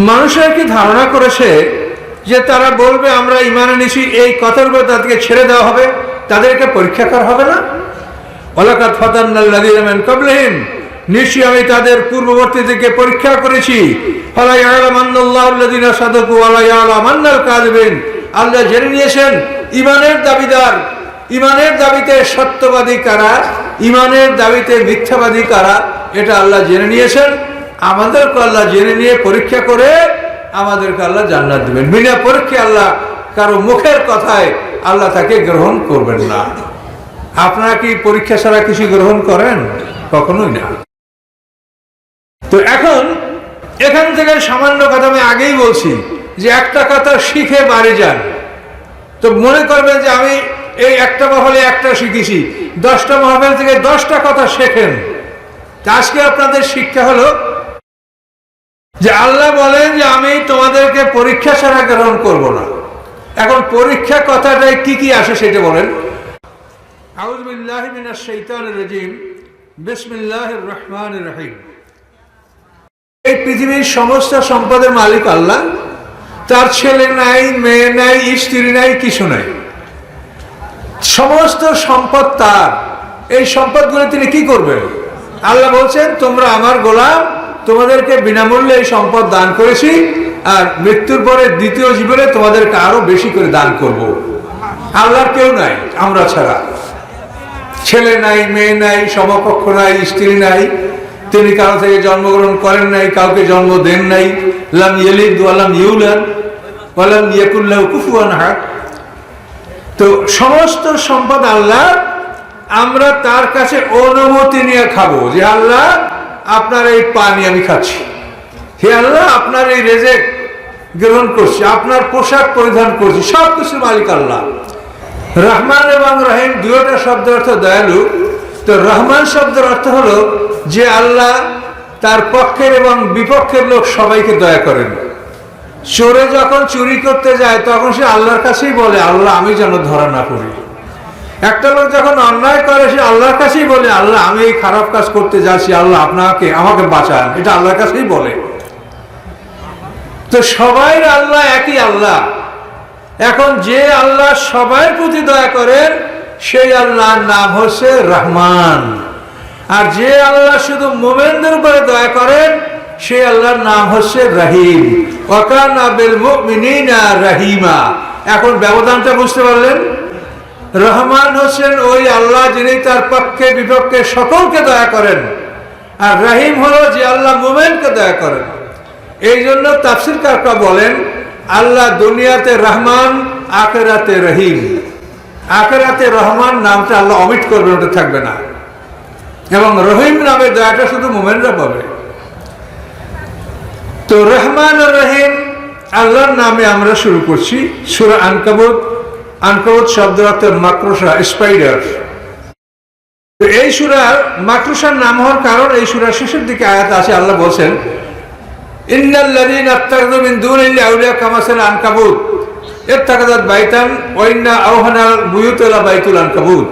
মানুষের কি ধারণা করেছে যে তারা বলবে আমরা ঈমান এনেছি, এই কথার উপর তাদেরকে ছেড়ে দেওয়া হবে, তাদেরকে পরীক্ষা করা হবে না? ওয়ালাকাদ ফাতান্নাল্লাযীনা মিন ক্বাবলিহিম, নিশ্চয়ই আমি তাদের পূর্ববর্তীদেরকে পরীক্ষা করেছি। ফালা ইয়ালামান্নাল্লাহুল্লাযীনা সাদাকু ওয়া লা ইয়ালামান্নাল কাযিবিন। আল্লাহ জেনে নিয়েছেন ঈমানের দাবিদার, ঈমানের দাবিতে সত্যবাদী কারা, ঈমানের দাবিতে মিথ্যাবাদী কারা, এটা আল্লাহ জেনে নিয়েছেন। আমাদেরকে আল্লাহ জেনে নিয়ে পরীক্ষা করে আমাদেরকে আল্লাহ জান্নাত দিবেন। বিনা পরীক্ষা আল্লাহ কারো মুখের কথায় আল্লাহ তাকে গ্রহণ করবেন না। আপনারা কি পরীক্ষা ছাড়া কিছু গ্রহণ করেন? কখনোই না। তো এখান থেকে সামান্য কথা আমি আগেই বলছি যে একটা কথা শিখে বাড়ি যান। তো মনে করবেন যে আমি এই একটা মহলে একটা শিখেছি, 10টা মহল থেকে 10টা কথা শেখেন। আজকে আপনাদের শিক্ষা হলো যে আল্লাহ বলেন যে আমি তোমাদেরকে পরীক্ষা ছাড়া গ্রহণ করব না। এখন পরীক্ষা কথাটায় কি কি আসে সেটা বলেন। আউযু বিল্লাহি মিনাশ শাইতানির রাজীম, বিসমিল্লাহির রহমানির রহিম। এই পৃথিবীর সমস্ত সম্পদের মালিক আল্লাহ। তার ছেলে নাই, মেয়ে নাই, স্ত্রী নাই, কিছু নাই, সমস্ত সম্পদ তার। এই সম্পদগুলো তিনি কি করবেন? আল্লাহ বলছেন তোমরা আমার গোলাম, তোমাদেরকে বিনামূল্যে এই সম্পদ দান করেছি, আর মৃত্যুর পরে দ্বিতীয় জীবনে তোমাদেরকে আরো বেশি করে দান করব। আল্লাহর কেউ নাই আমরা ছাড়া, ছেলে নাই, মেয়ে নাই, সমকক্ষ নাই, স্ত্রী নাই, তিনি কারো থেকে জন্মগ্রহণ করেন নাই, কাউকে জন্ম দেন নাই। লাম ইয়ালিদ ওয়া লাম ইউলাদ ওয়া লাম ইয়াকুল লাহু কুফুয়ান আহাদ। তো সমস্ত সম্পদ আল্লাহ, আমরা তার কাছে অনুমতি নিয়ে খাবো যে আল্লাহ আপনার এই পানি আমি খাচ্ছি, হে আল্লাহ আপনার এই রেজেক গ্রহণ করছি, আপনার পোশাক পরিধান করছি, সবকিছু মালিক আল্লাহ। রহমান এবং রহিম দুইটা শব্দের অর্থ দয়ালু। তো রহমান শব্দের অর্থ হলো যে আল্লাহ তার পক্ষের এবং বিপক্ষের লোক সবাইকে দয়া করেন। চোরে যখন চুরি করতে যায় তখন সে আল্লাহর কাছেই বলে আল্লাহ আমি যেন ধরা না করি। একটা লোক যখন অন্যায় করে সে আল্লাহর কাছেই বলে আল্লাহ আমি এই খারাপ কাজ করতে যাচ্ছি, আল্লাহ আমাকে বাঁচান, এটা আল্লাহর কাছেই বলে। তো সবাই আল্লাহ একই আল্লাহ। এখন যে আল্লাহ সবার প্রতি দয়া করেন সেই আল্লাহর নাম হচ্ছে রহমান, আর যে আল্লাহ শুধু মুমিনদের উপরে দয়া করেন সেই আল্লাহর নাম হচ্ছে রহিম। ওয়া কানা বিল মুমিনিনা রহিমা। এখন ব্যবধানটা বুঝতে পারলেন? রহমান হচ্ছেন ওই আল্লাহ যিনি তার পক্ষে বিপক্ষে সকলকে দয়া করেন, আর রহিম হলো যে আল্লাহ মুমিনকে দয়া করেন। এই জন্য তাফসীরকাররা বলেন আল্লাহ দুনিয়াতে রহমান, আখিরাতে রহিম। আখিরাতে রহমান নামটা আল্লাহ অমিট করবেন, ওটা থাকবে না, এবং রহিম নামের দয়াটা শুধু মুমিনরা পাবে। তো রহমান আর রহিম আল্লাহর নামে আমরা শুরু করছি। সূরা আনকাবুত, আনকাবুত শব্দের অর্থ মাকড়সা, স্পাইডার। তো এই সূরার মাকড়সার নাম হওয়ার কারণ এই সূরার শেষের দিকে আয়াত আছে, আল্লাহ বলছেন ইন্নাল্লাযীনা ইত্তাখাযু মিন দুনিল্লাহি আউলিয়া কামাসাল আনকাবুত ইত্তাখাযাত বাইতান ওয়া ইন্না আওহানাল বুয়ুতি লা বাইতুল আনকাবুত।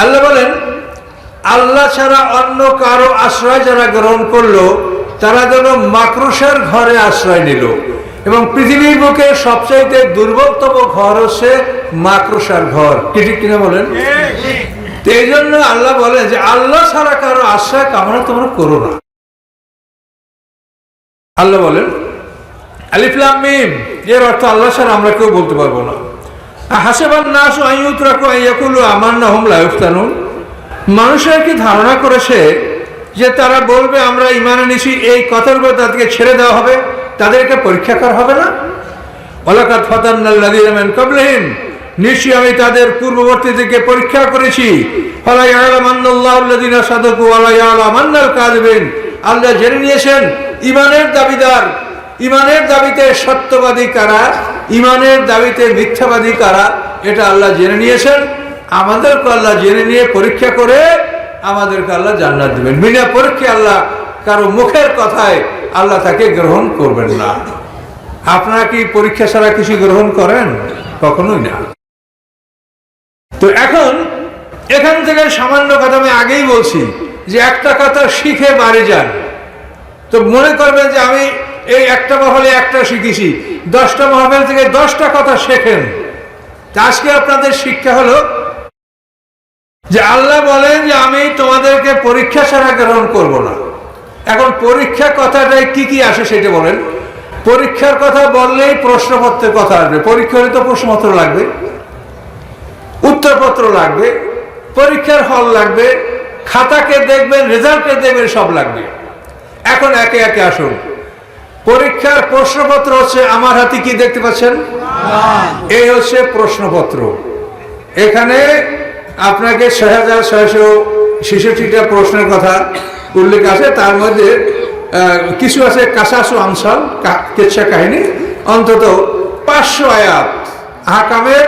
আল্লাহ বলেন আল্লাহ ছাড়া অন্য কারো আশ্রয় যারা গ্রহণ করলো তারা যেন মাকড়সার ঘরে আশ্রয় নিল, এবং পৃথিবীর বুকে সবচাইতে দুর্বলতম ঘর হচ্ছে মাকড়সার ঘর। কি ঠিক কিনা বলেন? তো এই জন্য আল্লাহ বলেন যে আল্লাহ ছাড়া কারো আশ্রয় কামনা তোমরা করো না। আল্লাহ বলেন আলিফ লাম মিম, এর অর্থ আল্লাহ ছাড়া আমরা কেউ বলতে পারবো না। হাসিবান নাসু আন ইউতরাকু আন ইয়াকুলু আমান্না হুম লা ইফতানুন। মানুষের কি ধারণা করেছে যে তারা বলবে আমরা ঈমান এনেছি, এই কথার উপর তাদেরকে ছেড়ে দেওয়া হবে, তাদেরকে পরীক্ষা করা হবে না? ওয়ালাকাদ ফাতান্নাল্লাযীনা মিন ক্বাবলিহিম, নিশ্চয়ই আমি তাদের পূর্ববর্তীদেরকে পরীক্ষা করেছি। ফালা ইয়ালামান্নাল্লাহুল্লাযীনা সাদাকু ওয়া লা ইয়ালামান্নাল কাযিবিন। আল্লাহ জেনে নিয়েছেন ঈমানের দাবিদার, ঈমানের দাবিতে সত্যবাদী কারা, ঈমানের দাবিতে মিথ্যাবাদী কারা, এটা আল্লাহ জেনে নিয়েছেন। আমাদেরকে আল্লাহ জেনে নিয়ে পরীক্ষা করে আমাদেরকে আল্লাহ জান্নাত দিবেন। বিনা পরীক্ষা আল্লাহ কারো মুখের কথায় আল্লাহ তাকে গ্রহণ করবেন না। আপনারা কি পরীক্ষা ছাড়া কিছু গ্রহণ করেন? কখনোই না। তো এখান থেকে সামান্য কথা আমি আগেই বলছি যে একটা কথা শিখে বাড়ি যান। তো মনে করবেন যে আমি এই একটা মহলে একটা শিখেছি, 10টা মাহফিল থেকে 10টা কথা শেখেন। আজকে আপনাদের শিক্ষা হলো যে আল্লাহ বলেন যে আমি তোমাদেরকে পরীক্ষা ছাড়া গ্রহণ করব না। এখন পরীক্ষা কথাটাই কি কি আসে সেটা বলেন। পরীক্ষার কথা বললেই প্রশ্নপত্রের কথা আসবে। পরীক্ষা হলে তো প্রশ্নপত্র লাগবে, উত্তরপত্র লাগবে, পরীক্ষার হল লাগবে, খাতাকে দেখবেন, রেজাল্টকে দেখবেন, সব লাগবে। এখন একে একে আসুন। পরীক্ষার প্রশ্নপত্র হচ্ছে আমার হাতে, কি দেখতে পাচ্ছেন? এই হচ্ছে প্রশ্নপত্র। এখানে আপনাকে 6666টা প্রশ্নের কথা উল্লেখ আছে। তার মধ্যে কিছু আছে কাসাসু আমসাল, কেচ্ছা কাহিনী, অন্তত 500 আয়াত আহকামের,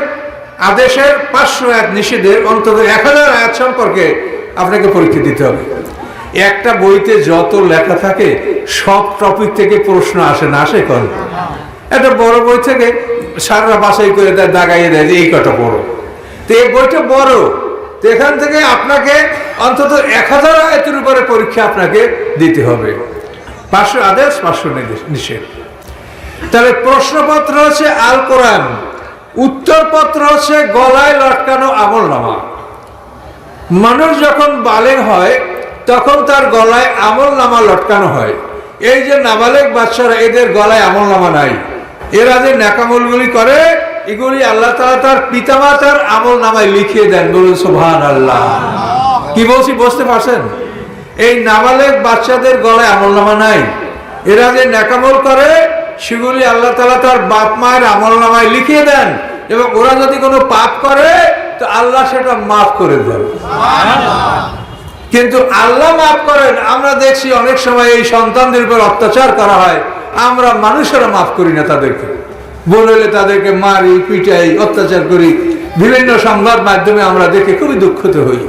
আদেশের 500 আয়াত, নিষেধের অন্তত 1000 আয়াত সম্পর্কে আপনাকে পরীক্ষা দিতে হবে। একটা বইতে যত লেখা থাকে সব টপিক থেকে প্রশ্ন আসে না, আসে কোন? একটা বড় বই থেকে সারা বাছাই করে দেয়, দাগাইয়ে দেয় যে এই কটা পড়ো। তো এই বইটা বড়, তো এখান থেকে আপনাকে অন্তত 1000 আয়াতের উপরে পরীক্ষা আপনাকে দিতে হবে। 500 আদেশ, 500 নিষেধ। তাহলে প্রশ্নপত্র হচ্ছে আল কোরআন, উত্তরপত্র হচ্ছে গলায় লটকানো আমলনামা। মানুষ যখন বালেগ হয় তখন তার গলায় আমলনামা লটকানো হয়। এই যে নাবালেগ বাচ্চারা, এদের গলায় আমলনামা নাই। এরা যে নেকামলগুলি করে, এগুলি আল্লাহ তাআলা তার পিতামাতার আমলনামায় লিখিয়ে দেন। বলুন সুবহানাল্লাহ। কি বলছি বুঝতে পারছেন? এই নাবালেগ বাচ্চাদের গলায় আমলনামা নাই। এরা যে নেকামল করে সেগুলি আল্লাহ তাআলা তার বাপ মায়ের আমলনামায় লিখিয়ে দেন, এবং ওরা যদি কোনো পাপ করে তো আল্লাহ সেটা মাফ করে দেন। কিন্তু আল্লাহ মাফ করেন। আমরা দেখছি অনেক সময় এই সন্তানদের উপর অত্যাচার করা হয়, আমরা মানুষেরা মাফ করি না তাদেরকে। বললে তাদেরকে মারি, পিটাই, অত্যাচার করি। বিভিন্ন সংবাদ মাধ্যমে আমরা দেখে খুবই দুঃখিত হই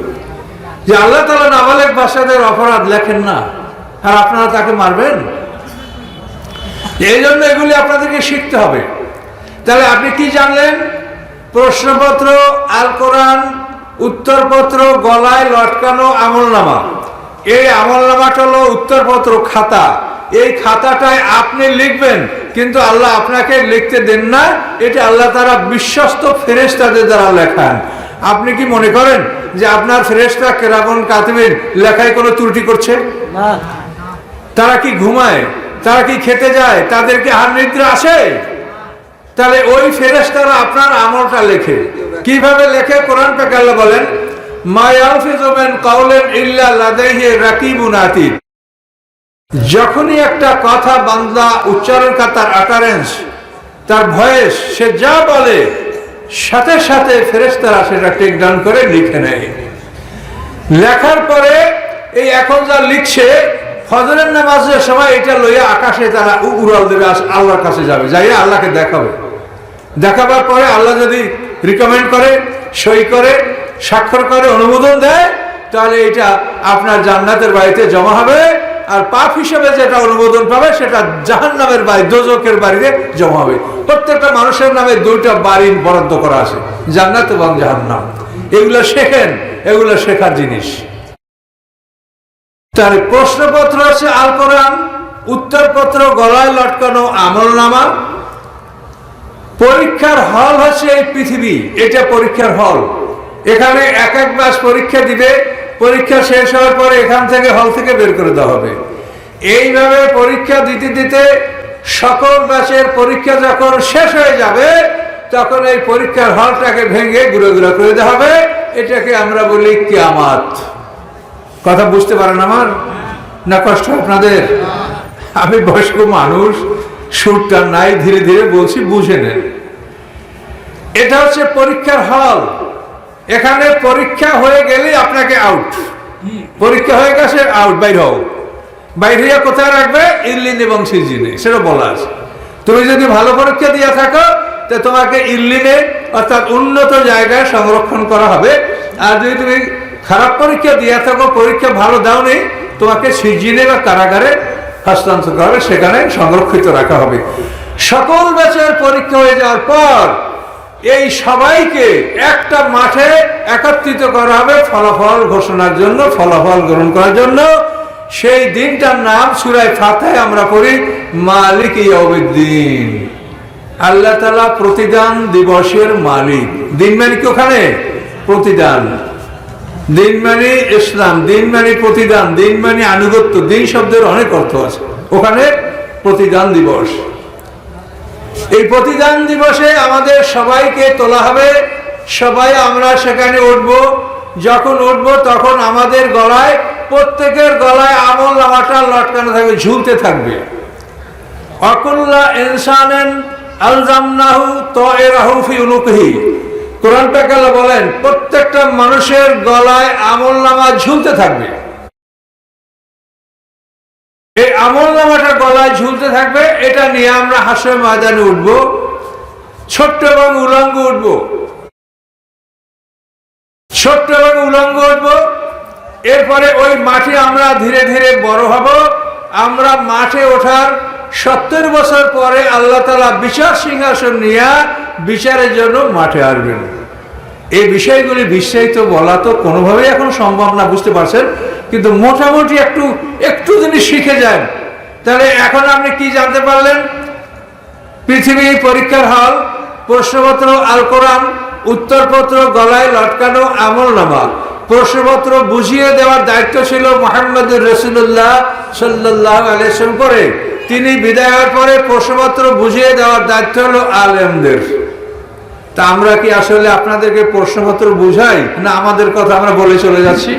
যে আল্লাহ তাআলা নাবালেগ বাচ্চাদের অপরাধ লেখেন না, আর আপনারা তাকে মারবেন। এই জন্য এগুলি আপনাদেরকে শিখতে হবে। তাহলে আপনি কি জানলেন? প্রশ্নপত্র, আল কোরআন, উত্তরপত্র, গলায় লটকানো আমলনামা। এই আমলনামাটা হলো উত্তরপত্র, খাতা। এই খাতাটায় আপনি লিখবেন, কিন্তু আল্লাহ আপনাকে লিখতে দেন না। এটা আল্লাহ তাআলা বিশ্বস্ত ফেরেশতাদের দ্বারা লেখান। আপনি কি মনে করেন যে আপনার ফেরেশতা কিরামান কাতিবিন লেখায় কোনো ত্রুটি করছে? না। তারা কি ঘুমায়? তারা কি খেতে যায়? তাদের কি আর নিদ্রা আসে? তাহলে ওই ফেরেশতারা আপনার আমলটা লেখে। কিভাবে লেখে? কোরআন পাক আল্লাহ বলেন, মা ইয়ালফিযু মিন কাওলিন ইল্লা লাদাইহি রাকিবুন আতীদ। যখনই একটা কথা বান্দা উচ্চারণ করে, তার আটারেন্স, তার ভয়েস, সে যা বলে সাথে সাথে ফেরেশতারা সেটা টেক ডাউন করে লিখে নেয়। লেখার পরে এই এখন যা লিখছে, ফজরের নামাজের সময় এটা লইয়া আকাশে তারা উড়াল দেবে, আল্লাহর কাছে যাবে, যাইয়া আল্লাহকে দেখাবে। দেখাবার পরে আল্লাহ যদি রিকমেন্ড করে, সই করে, স্বাক্ষর করে, অনুমোদন দেয়, তাহলে এটা আপনার জান্নাতের বাড়িতে জমা হবে। আর পাপ হিসেবে যেটা অনুমোদন পাবে সেটা জাহান্নামের বাড়ি, দোজখের বাড়িতে জমা হবে। প্রত্যেকটা মানুষের নামে 2টা বাড়ি বরাদ্দ করা আছে, জান্নাত এবং জাহান্নাম। এগুলো শেখেন, এগুলো শেখার জিনিস। তার প্রশ্নপত্র আছে আল কোরআন, উত্তরপত্র গলায় লটকানো আমলনামা। পরীক্ষার হল হচ্ছে এই পৃথিবী, এটা পরীক্ষার হল। এখানে এক এক ব্যাচ পরীক্ষা দিবে, পরীক্ষা শেষ হওয়ার পরে এখান থেকে হল থেকে বের করে দেওয়া হবে। এইভাবে পরীক্ষা দিতে দিতে সকল ব্যাচের পরীক্ষা যখন শেষ হয়ে যাবে, তখন এই পরীক্ষার হলটাকে ভেঙে গুঁড়ো গুঁড়ো করে দেওয়া হবে। এটাকে আমরা বলি কিয়ামত। কথা বুঝতে পারেন আমার? না কষ্ট আপনাদের? আমি বয়স্ক মানুষ, সুরটা নাই, ধীরে ধীরে বলছি, বুঝে নেন। এটা হচ্ছে পরীক্ষার হল। এখানে পরীক্ষা হয়ে গেলে আপনাকে আউট। পরীক্ষা হয়ে গেছে, আউট, বাইর হও। বাইর হইয়া কোথায় রাখবে? ইল্লিন এবং সিজিনে, সেটা বলা আছে। তুমি যদি ভালো পরীক্ষা দিয়ে থাকো তো তোমাকে ইল্লিনে, অর্থাৎ উন্নত জায়গায় সংরক্ষণ করা হবে। আর যদি তুমি খারাপ পরীক্ষা দিয়ে থাকো, পরীক্ষা ভালো দাও নেই, তোমাকে সিজিনে বা কারাগারে হস্তান্তর করা হবে, সেখানে সংরক্ষিত রাখা হবে। সকল ব্যাচের পরীক্ষা হয়ে যাওয়ার পর এই সবাইকে একটা মাঠে একত্রিত করা হবে ফলাফল ঘোষণার জন্য, ফলাফল গ্রহণ করার জন্য। সেই দিনটার নাম সূরা ফাতিহা আমরা পড়ি মালিক ইয়াউমিদ্দিন, আল্লাহ তাআলা প্রতিদান দিবসের মালিক। দিন মানে কি ওখানে প্রতিদান, দিন মানে ইসলাম, দিন মানে প্রতিদান, দিন মানে আনুগত্য, দিন শব্দের অনেক অর্থ আছে। ওখানে প্রতিদান দিবস, এই প্রতিদান দিবসে আমাদের সবাইকে তোলা হবে, সবাই আমরা সেখানে উঠব। যখন উঠব তখন আমাদের গলায়, প্রত্যেকের গলায় আমলনামাটা লটকানো থাকবে, ঝুলতে থাকবে। অকুল্লা ইনসানিন আলজামনাহু তায়রাহু ফি উনুকিহি, কোরআন পাক আল্লাহ বলেন প্রত্যেকটা মানুষের গলায় আমলনামা ঝুলতে থাকবে। এই আমলনামাটা গলায় ঝুলতে থাকবে, এটা নিয়ে আমরা হাসরের ময়দানে উঠব, ছোট্ট এবং উলঙ্গ উঠব, ছোট্ট এবং উলঙ্গ উঠব। এরপরে ওই মাঠে আমরা ধীরে ধীরে বড় হব। আমরা মাঠে ওঠার 70 বছর পরে আল্লাহ তাআলা বিচার সিংহাসন নিয়ে বিচারের জন্য মাঠে আসবেন। এই বিষয়গুলি বিস্তারিত বলা তো কোনোভাবেই এখন সম্ভব না, বুঝতে পারছেন, কিন্তু মোটামুটি একটু যদি শিখে যান তাহলে এখন আপনি কি জানতে পারলেন? পৃথিবী পরীক্ষার হল, প্রশ্নপত্র আল কোরআন, উত্তরপত্র গলায় লটকানো আমলনামা। প্রশ্নপত্র বুঝিয়ে দেওয়ার দায়িত্ব ছিল মুহাম্মদুর রাসূলুল্লাহ সাল্লাল্লাহু আলাইহি ওয়াসাল্লাম করে, তিনি বিদায় হওয়ার পরে প্রশ্নপত্র বুঝিয়ে দেওয়ার দায়িত্ব হলো আলেমদের। তা আমরা কি আসলে আপনাদেরকে প্রশ্নপত্র বুঝাই, না আমাদের কথা আমরা বলে চলে যাচ্ছি?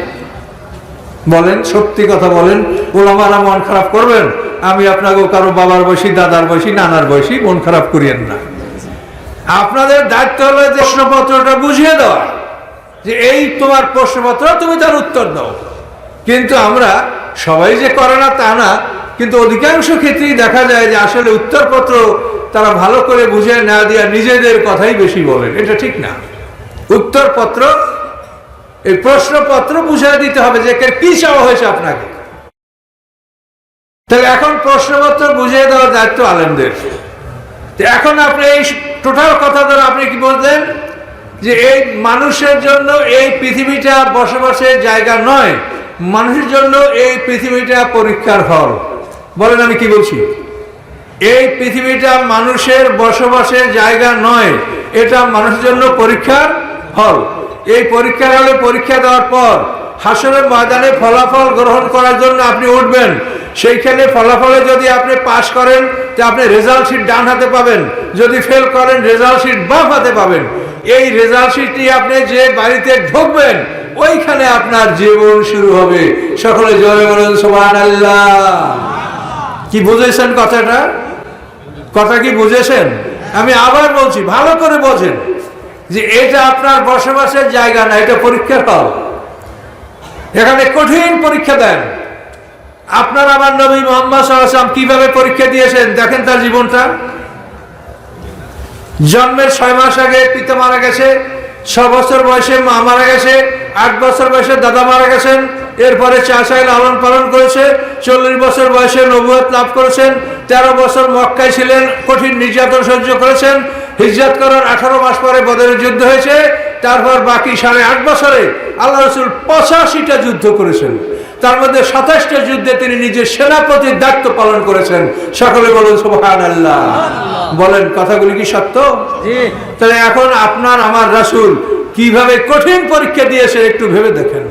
বলেন, সত্যি কথা বলেন, ওলামারা মন খারাপ করবেন? আমি আপনাকে কারো বাবার বয়সী, দাদার বয়সী, নানার বয়সী, মন খারাপ করিয়েন না। আপনাদের দায়িত্ব হলো যে প্রশ্নপত্রটা বুঝিয়ে দেওয়া, যে এই তোমার প্রশ্নপত্র, তুমি তার উত্তর দাও। কিন্তু আমরা সবাই যে করে না তা না, কিন্তু অধিকাংশ ক্ষেত্রেই দেখা যায় যে আসলে উত্তরপত্র তারা ভালো করে বুঝে না দিয়া নিজেদের কথাই বেশি বলেন। এটা ঠিক না। উত্তরপত্র, এই প্রশ্নপত্র বুঝিয়ে দিতে হবে যে কি চাওয়া হয়েছে আপনাকে। তাহলে এখন প্রশ্নপত্র বুঝিয়ে দেওয়ার দায়িত্ব আলেমদের। এখন আপনি এই টোটাল কথা ধরে আপনি কি বলতেন যে এই মানুষের জন্য এই পৃথিবীটা বসবাসের জায়গা নয়, মানুষের জন্য এই পৃথিবীটা পরীক্ষার হল। বলেন আমি কি বলছি? এই পৃথিবীটা মানুষের বসবাসের জায়গা নয়, এটা মানুষের জন্য পরীক্ষার হল। এই পরীক্ষার হলে পরীক্ষা দেওয়ার পর হাসরের ময়দানে ফলাফল গ্রহণ করার জন্য আপনি উঠবেন। সেইখানে ফলাফলে যদি আপনি পাস করেন তো আপনি রেজাল্ট শিট ডান হাতে পাবেন, যদি ফেল করেন রেজাল্ট শিট বাম হাতে পাবেন। এই রেজাল্ট শিটটি আপনি যে বাড়িতে ঢুকবেন ওইখানে আপনার জীবন শুরু হবে। সকলে জোরে বলুন সুবহানাল্লাহ। কি বুঝেছেন কথাটা? কথা কি বুঝেছেন? আমি আবার বলছি, ভালো করে বোঝেন যে এটা আপনার বসবাসের জায়গা না, এটা পরীক্ষার হল। এখানে কঠিন পরীক্ষা দেন। আপনার আমার নবী মুহাম্মদ সাল্লাল্লাহু আলাইহি ওয়াসাল্লাম কিভাবে পরীক্ষা দিয়েছেন দেখেন তার জীবনটা। জন্মের 6 মাস আগে পিতা মারা গেছে, 6 বছর বয়সে মা মারা গেছে, 8 বছর বয়সে দাদা মারা গেছেন, এরপরে চাচাই লালন পালন করেছে, 40 বছর বয়সে নবুয়ত লাভ করেছেন, 13 বছর মক্কায় ছিলেন, কঠিন নির্যাতন সহ্য করেছেন। হিজরত করার 18 মাস পরে বদরের যুদ্ধ হয়েছে, তারপর বাকি 8.5 বছরে আল্লাহ রাসূল 85টা যুদ্ধ করেছেন, তার মধ্যে 27টা যুদ্ধে তিনি নিজের সেনাপতির দায়িত্ব পালন করেছেন। সকলে বলুন সুবহানাল্লাহ। বলেন কথাগুলি কি সত্য? তাহলে এখন আপনার আমার রাসূল কিভাবে কঠিন পরীক্ষা দিয়েছে একটু ভেবে দেখেন।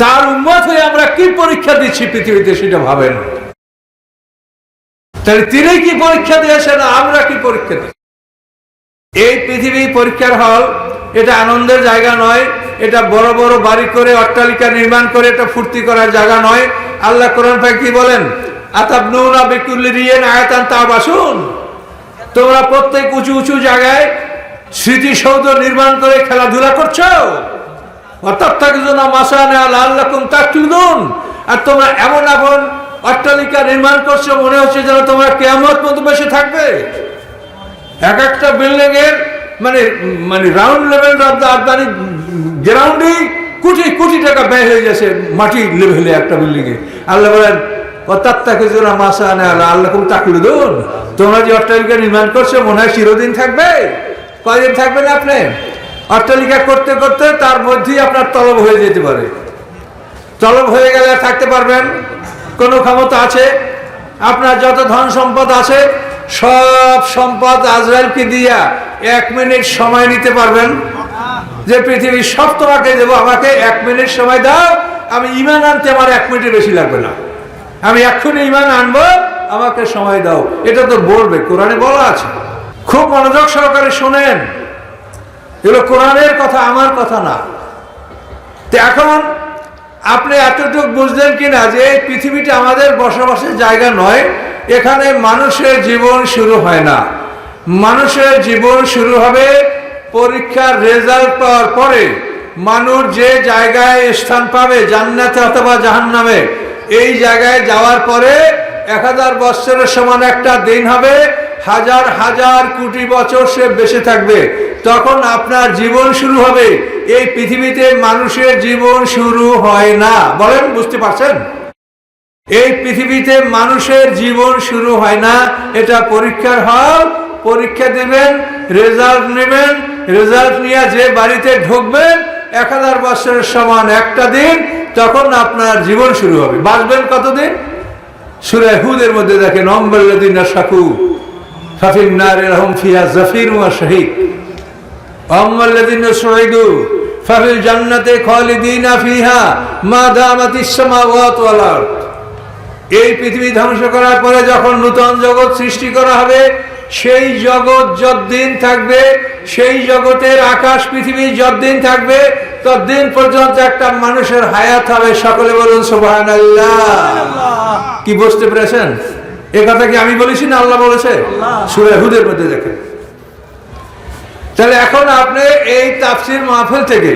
তার উম্মত হয়ে আমরা কি পরীক্ষা দিচ্ছি পৃথিবীতে সেটা ভাবেন। তাহলে তিনি কি পরীক্ষা দিয়েছেন, আমরা কি পরীক্ষা দিচ্ছি? এই পৃথিবী পরীক্ষার হল, এটা আনন্দের জায়গা নয়, এটা বড় বড় বাড়ি করে অট্টালিকা নির্মাণ করে এটা ফুর্তি করার জায়গা নয়। আল্লাহ কোরআন পাক কি বলেন? আতাবনুনা বিকুল্লি রিয়ান আয়াতান তাবাসুন, তোমরা প্রত্যেক উঁচু উঁচু জায়গায় স্মৃতিসৌধ নির্মাণ করে খেলাধুলা করছো। ওয়াতাত্তাখিযুনা মাসানিআ লাআল্লাকুম তা'কিলুন, আর তোমরা এমন এমন অট্টালিকা নির্মাণ করছো মনে হচ্ছে যেন তোমরা কিয়ামত পর্যন্ত বসে থাকবে। এক একটা বিল্ডিং এর মানে রাউন্ড লেভেল রাজধানী গ্রাউন্ডে কোটি কোটি টাকা ব্যয় হয়ে গেছে মাটি লেভেলে একটা বিল্ডিং এ। আল্লাহ বলেন ওয়াতাত্তাখিযুনা মাসানিআ লাআল্লাকুম তা'কিলুন, তোমরা যে অট্টালিকা নির্মাণ করছো মনে হয় চিরদিন থাকবে? কয়দিন থাকবেন আপনি? অট্টালিকা করতে করতে তার মধ্যেই আপনার তলব হয়ে যেতে পারে। তলব হয়ে গেলে থাকতে পারবেন? কোনো ক্ষমতা আছে? আপনার যত ধন সম্পদ আছে সব সম্পদ আজরাইলকে দিয়া 1 মিনিট সময় নিতে পারবেন? যে পৃথিবীর সব তোমাকে দেবো, আমাকে 1 মিনিট সময় দাও, আমি ঈমান আনতে আমার 1 মিনিটের বেশি লাগবে না, আমি এক্ষুনি ঈমান আনবো, আমাকে সময় দাও। এটা তো বলবে, কোরআনে বলা আছে। খুব মনোযোগ সহকারে শোনেন, এগুলো কোরআনের কথা, আমার কথা না। তো এখন আপনি এতটুকু বুঝলেন কিনা যে এই পৃথিবীটা আমাদের বসবাসের জায়গা নয়, এখানে মানুষের জীবন শুরু হয় না। মানুষের জীবন শুরু হবে পরীক্ষার রেজাল্ট পাওয়ার পরে। মানুষ যে জায়গায় স্থান পাবে, জান্নাতে অথবা জাহান্নামে, এই জায়গায় যাওয়ার পরে 1000 বছরের সমান একটা দিন হবে, হাজার হাজার কোটি বছর সে বেঁচে থাকবে, তখন আপনার জীবন শুরু হবে। এই পৃথিবীতে মানুষের জীবন শুরু হয় না। বলেন, বুঝতে পারছেন? এই পৃথিবীতে মানুষের জীবন শুরু হয় না, এটা পরীক্ষার হল। পরীক্ষা দেবেন, রেজাল্ট নেবেন, রেজাল্ট নিয়ে যে বাড়িতে ঢুকবেন 1000 বছরের সমান একটা দিন, তখন আপনার জীবন শুরু হবে। বাঁচবেন কতদিন? সূরা হুদের মধ্যে দেখেন, আম্মাল্লাযীনা শাকু ফাফিন নারি লাহুম ফিহা যাফিরুন ওয়া শাহীক আম্মাল্লাযীনা সুঈদু ফাফিল জান্নাতি খালিদিনা ফিহা মা দামাতিস সামাওয়াতু ওয়াল আরদ। এই পৃথিবী ধ্বংস করার পরে যখন নূতন জগৎ সৃষ্টি করা হবে, সেই জগৎ যতদিন থাকবে, সেই জগতের আকাশ পৃথিবী যতদিন থাকবে, ততদিন পর্যন্ত একটা মানুষের হায়াত হবে। সকলে বলুন সুবহানাল্লাহ। কি বুঝতে পেরেছেন? এ কথা কি আমি বলেছি না আল্লাহ বলেছে? সূরা হুদের মধ্যে দেখেন। তাহলে এখন আপনি এই তাফসীর মাহফিল থেকে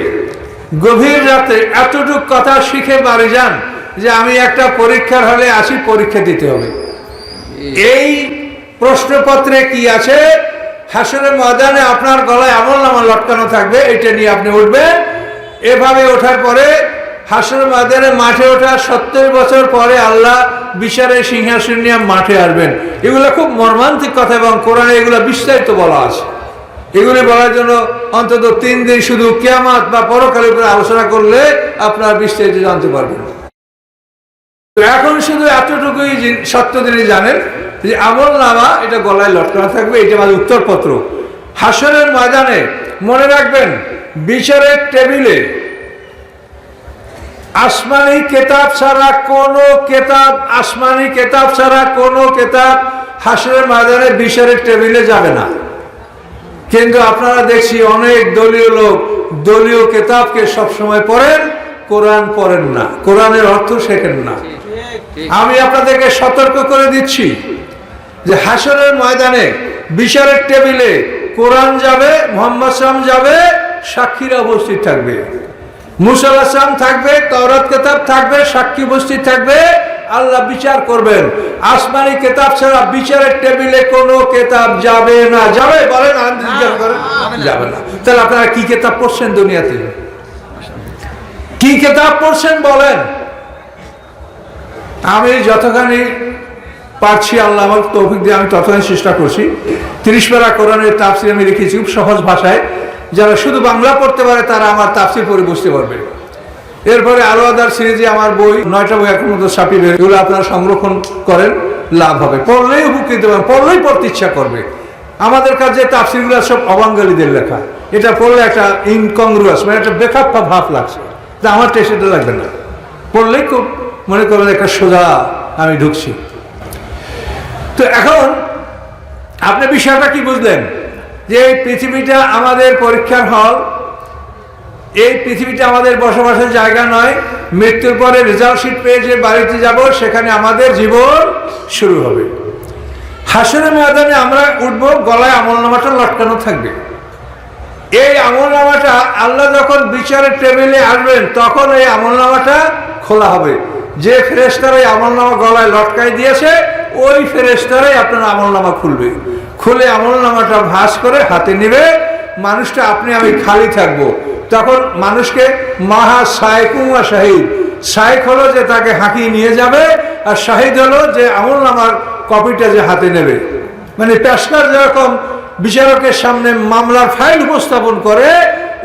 গভীর রাতে এতটুকু কথা শিখে বাড়ি যান যে আমি একটা পরীক্ষার হলে আসি, পরীক্ষা দিতে হবে। এই প্রশ্নপত্রে কি আছে? হাসরের ময়দানে আপনার গলায় আমলনামা লটকানো থাকবে, এটা নিয়ে আপনি উঠবেন। এভাবে ওঠার পরে হাসরের ময়দানে মাঠে ওঠার 70 বছর পরে আল্লাহ বিচারের সিংহাসন নিয়ে মাঠে আসবেন। এগুলো খুব মর্মান্তিক কথা এবং কোরআনে এগুলো বিস্তারিত বলা আছে। এগুলি বলার জন্য অন্তত 3 দিন শুধু কিয়ামত বা পরকালের উপরে আলোচনা করলে আপনার বিস্তারিত জানতে পারবেন। এখন শুধু এতটুকুই সত্য তিনি জানেন যে আমলনামা এটা গলায় লটকানো থাকবে, এটা আমাদের উত্তরপত্র। হাসরের ময়দানে মনে রাখবেন, বিচারের টেবিলে আসমানি কেতাব ছাড়া কোনো কেতাব, আসমানি কেতাব ছাড়া কোনো কেতাব হাসরের ময়দানে বিচারের টেবিলে যাবে না। কিন্তু আপনারা দেখছি অনেক দলীয় লোক দলীয় কেতাবকে সবসময় পড়েন, কোরআন পড়েন না, কোরআনের অর্থ শেখেন না। আমি আপনাদেরকে সতর্ক করে দিচ্ছি যে হাসরের ময়দানে বিচারের টেবিলে কোরআন যাবে, মুহাম্মদ সাল্লাল্লাহু আলাইহি ওয়াসাল্লাম যাবে, সাক্ষীরা উপস্থিত থাকবে, মুসা আলাইহিস সালাম থাকবে, তাওরাত কেতাব থাকবে, সাক্ষী উপস্থিত থাকবে, আল্লাহ বিচার করবেন। আসমানি কেতাব ছাড়া বিচারের টেবিলে কোনো কেতাব যাবে না। যাবে? বলেন, যাবে না। তাহলে আপনারা কি কেতাব পড়ছেন দুনিয়াতে? কি কেতাব পড়ছেন বলেন? আমি যতখানি পারছি, আল্লাহ আমার তৌফিক দিয়ে আমি ততখানি চেষ্টা করছি। 30 পারা কোরআনের তাফসীর আমি লিখেছি খুব সহজ ভাষায়। যারা শুধু বাংলা পড়তে পারে তারা আমার তাফসীর পড়ে বুঝতে পারবে। এরপরে আরো আদার সিরিজে আমার বই 9টা বই এখন মতো ছাপিয়ে, এগুলো আপনারা সংরক্ষণ করেন, লাভ হবে। পড়লেই উপকৃত হবেন, পড়লেই পড়তে ইচ্ছা করবে। আমাদের কাছে তাফসীরগুলো সব অবাঙ্গালীদের লেখা, এটা পড়লে একটা ইনকংগ্রুয়াস, মানে একটা বেখাপ্পা ভাব লাগছে, তা আমার টেস্টে লাগবে না। পড়লেই খুব মনে করেন একটা সোজা আমি ঢুকছি। তো এখন আপনি বিষয়টা কি বুঝলেন? যে এই পৃথিবীটা আমাদের পরীক্ষার হল, এই পৃথিবীটা আমাদের বসবাসের জায়গা নয়। মৃত্যুর পরে রেজাল্ট শিট পেয়ে যে বাড়িতে যাব, সেখানে আমাদের জীবন শুরু হবে। হাসরের ময়দানে আমরা উঠবো, গলায় আমলনামাটা লটকানো থাকবে। এই আমলনামাটা আল্লাহ যখন বিচারের টেবিলে আসবেন, তখন এই আমলনামাটা খোলা হবে। যে ফেরেশতারা আমলনামা গলায় লটকাই দিয়েছে, ওই ফেরেশতারাই আপনার আমলনামা খুলবে। খুলে আমলনামাটা ভাঁজ করে হাতে নেবে। মানুষটা আপনি আমি খালি থাকবো। তখন মানুষকে মাহা শায়েকুম ওয়া শাহিদ, শায়েক হলো যে তাকে হাঁকিয়ে নিয়ে যাবে, আর শাহিদ হলো যে আমলনামার কপিটা যে হাতে নেবে। মানে পেশকার যেরকম বিচারকের সামনে মামলার ফাইল উপস্থাপন করে,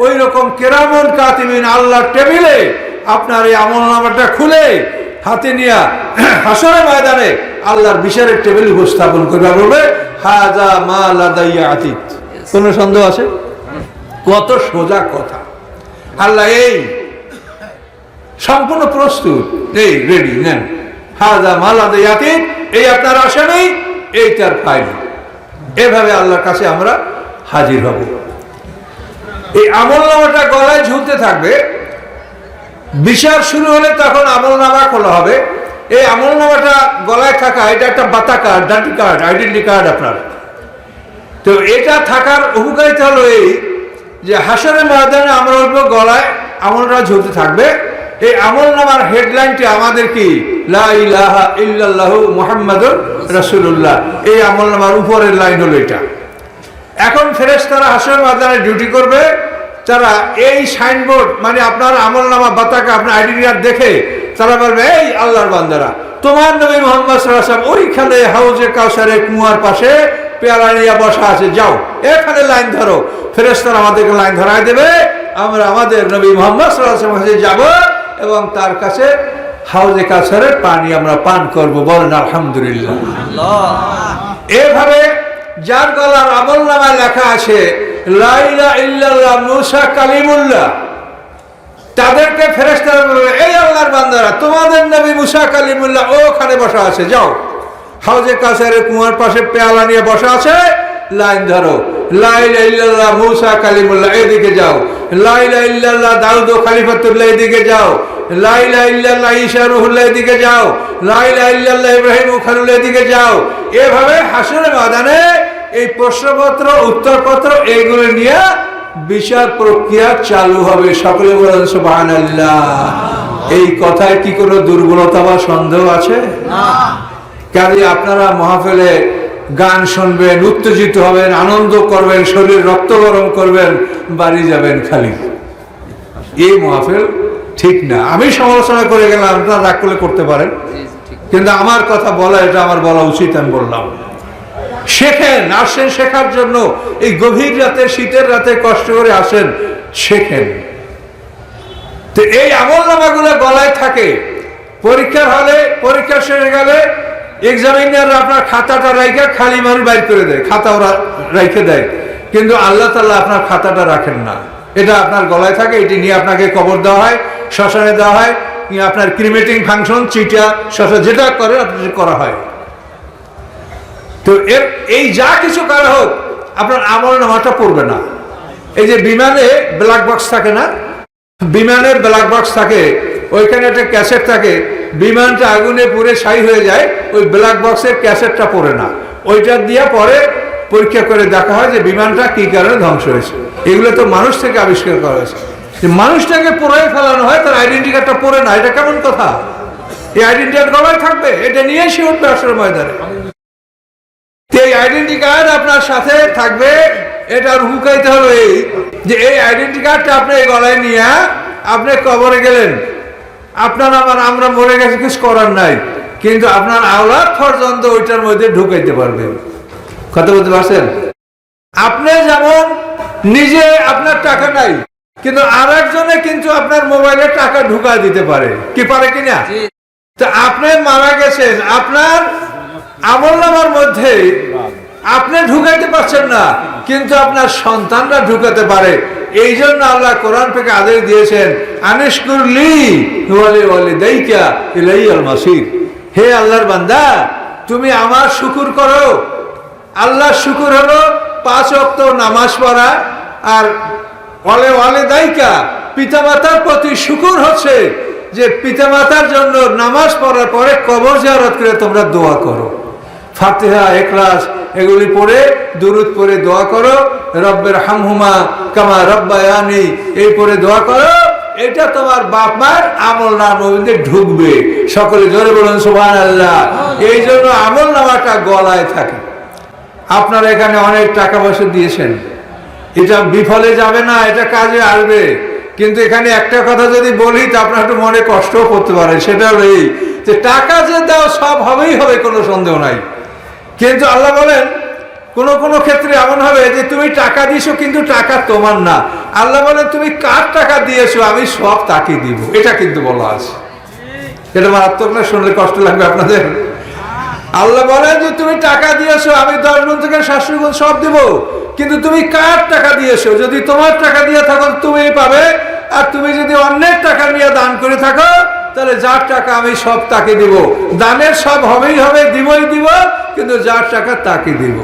ওই রকম কেরামন কাতিবিন আল্লাহর টেবিলে আপনার এই আমলনামাটা খুলে হাতে নিয়ে হাসরের ময়দানে আল্লাহর বিচারের টেবিল উপস্থাপন করবে, বলবে হাযা মা লাদাইয়া আতীত। কোন সন্দেহ আছে? কত সোজা কথা। আল্লাহ এই সম্পূর্ণ প্রস্তুত, এই রেডি, নেন হাযা মা লাদাইয়া আতীত, এই আপনার আসামি, এই তার ফাইল। এভাবে আল্লাহর কাছে আমরা হাজির হব। এই আমলনামাটা গলায় ঝুলতে থাকবে। বিচার শুরু হলে তখন আমলনামা খোলা হবে। এই আমলনামাটা গলায় থাকা, এটা একটা বাতা কার্ড, ডাটি কার্ড, আইডেন্টি কার্ড আপনার। তো এটা থাকার উপকারিতা হলো এই যে হাসরের ময়দানে আমরা উঠবো, গলায় আমলনামা ঝুলতে থাকবে। এই আমলনামার হেডলাইনটি আমাদের কি? লা ইলাহা ইল্লাল্লাহু মুহাম্মাদুর রাসূলুল্লাহ। এই আমলনামার উপরের লাইন হলো এটা। এখন ফেরেশতারা হাসরের ময়দানে ডিউটি করবে। তারা এই সাইনবোর্ড, মানে আপনার আমলনামা বাতাকা, আপনার আইডেন্টি কার্ড দেখে তারা বলবে, এই আল্লাহর বান্দারা, তোমার নবী মুহাম্মদ সাল্লাল্লাহু আলাইহি ওয়াসাল্লাম ওইখানে হাউজে কাউসারের কুয়ার পাশে পেয়ালা নিয়ে বসা আছে, যাও এখানে লাইন ধরো। ফেরেশতারা আমাদেরকে লাইন ধরায় দেবে, আমরা আমাদের নবী মুহাম্মদ সাল্লাল্লাহু আলাইহি ওয়াসাল্লামের কাছে যাব এবং তার কাছে হাউজে কাউসারের পানি আমরা পান করব। বলেন আলহামদুলিল্লাহ। এভাবে যার গলার আমলনামায় লেখা আছে লা ইলাহা ইল্লাল্লাহ মুসা কালিমুল্লাহ, তাদেরকে ফেরেশতারা বলবে, এই আল্লাহর বান্দারা, তোমাদের নবী মুসা কালিমুল্লাহ ওখানে বসা আছে, যাও হাউজে কাউসারের কুয়ার পাশে পেয়ালা নিয়ে বসা আছে, লাইন ধরো। লা ইলাহা ইল্লাল্লাহ মুসা কালিমুল্লাহ, এদিকে যাও। লা ইলাহা ইল্লাল্লাহ দাউদ খলিফাতুল্লাহ, এদিকে যাও। লা ইলাহা ইল্লাল্লাহ ঈসা রূহুল্লাহ, এদিকে যাও। লা ইলাহা ইল্লাল্লাহ ইব্রাহিম খলিলুল্লাহ, এদিকে যাও। এভাবে হাসরের ময়দানে এই প্রশ্নপত্র, উত্তরপত্র, এইগুলো নিয়ে বিচার প্রক্রিয়া চালু হবে। সকলে বলেন সুবহানাল্লাহ। এই কথায় কি কোনো দুর্বলতা বা সন্দেহ আছে? কাজে আপনারা মাহফিলে গান শুনবেন, উত্তেজিত হবেন, আনন্দ করবেন, শরীর রক্ত গরম করবেন, বাড়ি যাবেন খালি। এই মাহফিল ঠিক না। আমি সমালোচনা করে গেলাম, আপনারা রাগ করলে করতে পারেন, কিন্তু আমার কথা বলা, এটা আমার বলা উচিত, আমি বললাম। শেখেন, আসেন শেখার জন্য। এই গভীর রাতে, শীতের রাতে কষ্ট করে আসেন, শেখেন। তো এই আমলনামাগুলো গলায় থাকে। পরীক্ষার হলে, পরীক্ষা শেষে গেলে এক্সামিনার আপনার খাতাটা রাইখে খালি মানুষ বাইর করে দেয়, খাতা ওরা রাইখে দেয়, কিন্তু আল্লাহ তাআলা আপনার খাতাটা রাখেন না। এটা আপনার গলায় থাকে। এটি নিয়ে আপনাকে কবর দেওয়া হয়, শ্মশানে দেওয়া হয়, আপনার ক্রিমেটিং ফাংশন, চিটা, শ্মশান যেটা করে আপনার করা হয়। তো এই যা কিছু করা হোক, আপনার আমলনামাটা পড়বে না। এই যে বিমানে ব্ল্যাক বক্স থাকে না, বিমানের ব্ল্যাক বক্স থাকে, ওইখানে একটা ক্যাসেট থাকে। বিমানটা আগুনে পুড়ে ছাই হয়ে যায়, ওই ব্ল্যাক বক্সের ক্যাসেটটা পড়ে না, ওইটা দিয়ে পরে পরীক্ষা করে দেখা হয় যে বিমানটা কি কারণে ধ্বংস হয়েছে। এগুলো তো মানুষ থেকে আবিষ্কার করা হয়েছে। মানুষটাকে পুড়ে ফেলানো হয়, তার আইডেন্টি কার্ডটা পড়ে না, এটা কেমন কথা? এই আইডেন্টি কার্ড গলায় থাকবে, এটা নিয়ে সে উঠবে আসলে ময়দানে। এই আইডেন্টি কার্ড আপনার সাথে থাকবে। এটার হুকাইতে হলো এই যে এই আইডেন্টি কার্ডটা আপনি গলায় নিয়ে আপনি কবরে গেলেন, আপনার আমার, আমরা মরে গেছি, কিছু করার নাই, কিন্তু আপনার আওলাদ পর্যন্ত ওইটার মধ্যে ঢুকাইতে পারবে। কথা বলতে পারছেন? আপনি যেমন নিজে আপনার টাকা নাই, কিন্তু আর একজনে কিন্তু আপনার মোবাইলে টাকা ঢুকায় দিতে পারে, কি পারে কিনা? তো আপনি মারা গেছেন, আপনার আমলনামার মধ্যে আপনি ঢুকাইতে পারছেন না, কিন্তু আপনার সন্তানরা ঢুকাতে পারে। এই জন্য আল্লাহ কোরআন থেকে আদেশ দিয়েছেন, আনিশকুরলি ওয়ালিদাইকা ইলাইয়াল মাসির। হে আল্লাহর বান্দা, তুমি আমার শুকর করো। আল্লাহর শুকর হলো 5 ওয়াক্ত নামাজ পড়া, আর ওয়ালিদাইকা পিতামাতার প্রতি শুকর হচ্ছে যে পিতামাতার জন্য নামাজ পড়ার পরে কবর জিয়ারত করে তোমরা দোয়া করো। ফাতিহা, ইখলাস এগুলি পড়ে, দুরূদ পড়ে দোয়া করো। রব্বের হামহুমা কামা রব্বায়ানি, এই পড়ে দোয়া করো। এটা তোমার বাপ মার আমলনামার মধ্যে ঢুকবে। সকলে জোরে বলুন সুবহানাল্লাহ। এই জন্য আমলনামাটা গলায় থাকে। আপনারা এখানে অনেক টাকা পয়সা দিয়েছেন, এটা বিফলে যাবে না, এটা কাজে আসবে। কিন্তু এখানে একটা কথা যদি বলি, তা আপনার একটু মনে কষ্টও করতে পারে। সেটা হলো এই যে টাকা যে দাও সব হবেই হবে, কোনো সন্দেহ নাই। কিন্তু আল্লাহ বলেন কোন কোন ক্ষেত্রে এমন হবে যে তুমি টাকা দিয়েছো কিন্তু টাকা তোমার না। আল্লাহ বলেন তুমি কার টাকা দিয়েছো, আমি সব তাকে দিব। এটা কিন্তু বলা আছে। এটা মারাত্মক না? শুনলে কষ্ট লাগবে আপনাদের। আল্লাহ বলে যে তুমি টাকা দিয়েছো, আমি 10 গুণ থেকে 700 গুণ সব দিব, কিন্তু তুমি কার টাকা দিয়েছো? যদি তোমার টাকা দিয়ে থাকো তুমি পাবে, আর তুমি যদি অন্যের টাকা নিয়ে দান করে থাকো তাহলে যার টাকা আমি সব তাকে দিব। দানের সব হবেই হবে, দিবই দিব, কিন্তু যার টাকা তাকে দিব।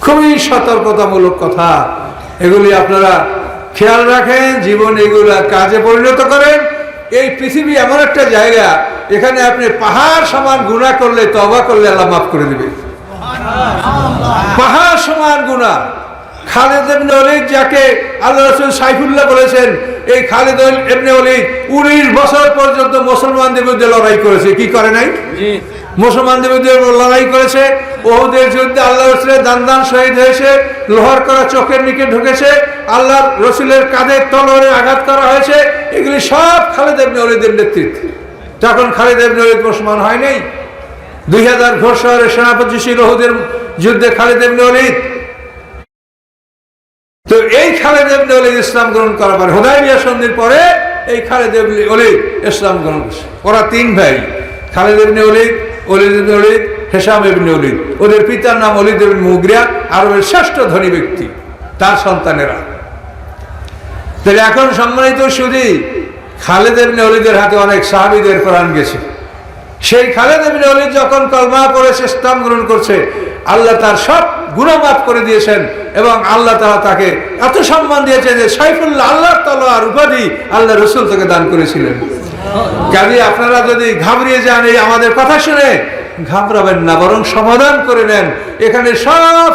খুবই সতর্কতামূলক কথা, এগুলি আপনারা খেয়াল রাখেন, জীবন এগুলা কাজে পরিণত করেন। এই পৃথিবী এমন একটা জায়গা, এখানে আপনি পাহাড় সমান গুনাহ করলে, তওবা করলে আল্লাহ মাফ করে দিবে। পাহাড় সমান গুনাহ। খালিদ ইবনে ওলীদ, যাকে আল্লাহ রাসূল সাইফুল্লাহ বলেছেন, এই খালিদ ইবনে ওলীদ 19 বছর পর্যন্ত মুসলমানদের বিরুদ্ধে লড়াই করেছে। কি করে নাই? মুসলমানদের বিরুদ্ধে লড়াই করেছে। উহুদের যুদ্ধে আল্লাহ রাসূলের দান শহীদ হয়েছে, লোহার করা চোখের নিচে ঢুকেছে, আল্লাহ রাসূলের কাঁধে তলোয়ারে আঘাত করা হয়েছে। এগুলি সব খালিদ ইবনে ওলীদের নেতৃত্বে। তখন খালিদ ইবনে ওলীদ মুসলমান হয় নাই। 2000 ঘোষ শহরের সেনাপতি ছিল উহুদের যুদ্ধে খালিদ ইবনে ওলীদ। তো এই খালিদ ইবনে ওলীদ ইসলাম গ্রহণ করার পরে, হুদায়বিয়া সন্ধির পরে এই খালিদ ইবনে ওলীদ ইসলাম গ্রহণ করছে। ওরা 3 ভাই, খালিদ ইবনে ওলীদ, ওলীদ ইবনে ওলীদ, হিশাম ইবনে ওলীদ। ওদের পিতার নাম ওলীদ ইবনে মুগিরা, আরবের শ্রেষ্ঠ ধনী ব্যক্তি, তার সন্তানেরা। তাহলে এখন সম্মানিত সুধী, খালিদ ইবনে ওলীদের হাতে অনেক সাহাবীদের প্রাণ গেছে। সেই খালিদ ইবনে ওলীদ যখন কলমা পড়েছে, ইসলাম গ্রহণ করছে, আল্লাহ তার সব গুনাহ মাফ করে দিয়েছেন, এবং আল্লাহ তাআলা তাকে এত সম্মান দিয়েছেন যে সাইফুল্লাহ, আল্লাহর তলোয়ার উপাধি আল্লাহ রাসূল তাকে দান করেছিলেন। কাজে আপনারা যদি ঘাবড়িয়ে যান এই আমাদের কথা শুনে, ঘাবড়াবেন না, বরং সমাধান করে নেন। এখানে সব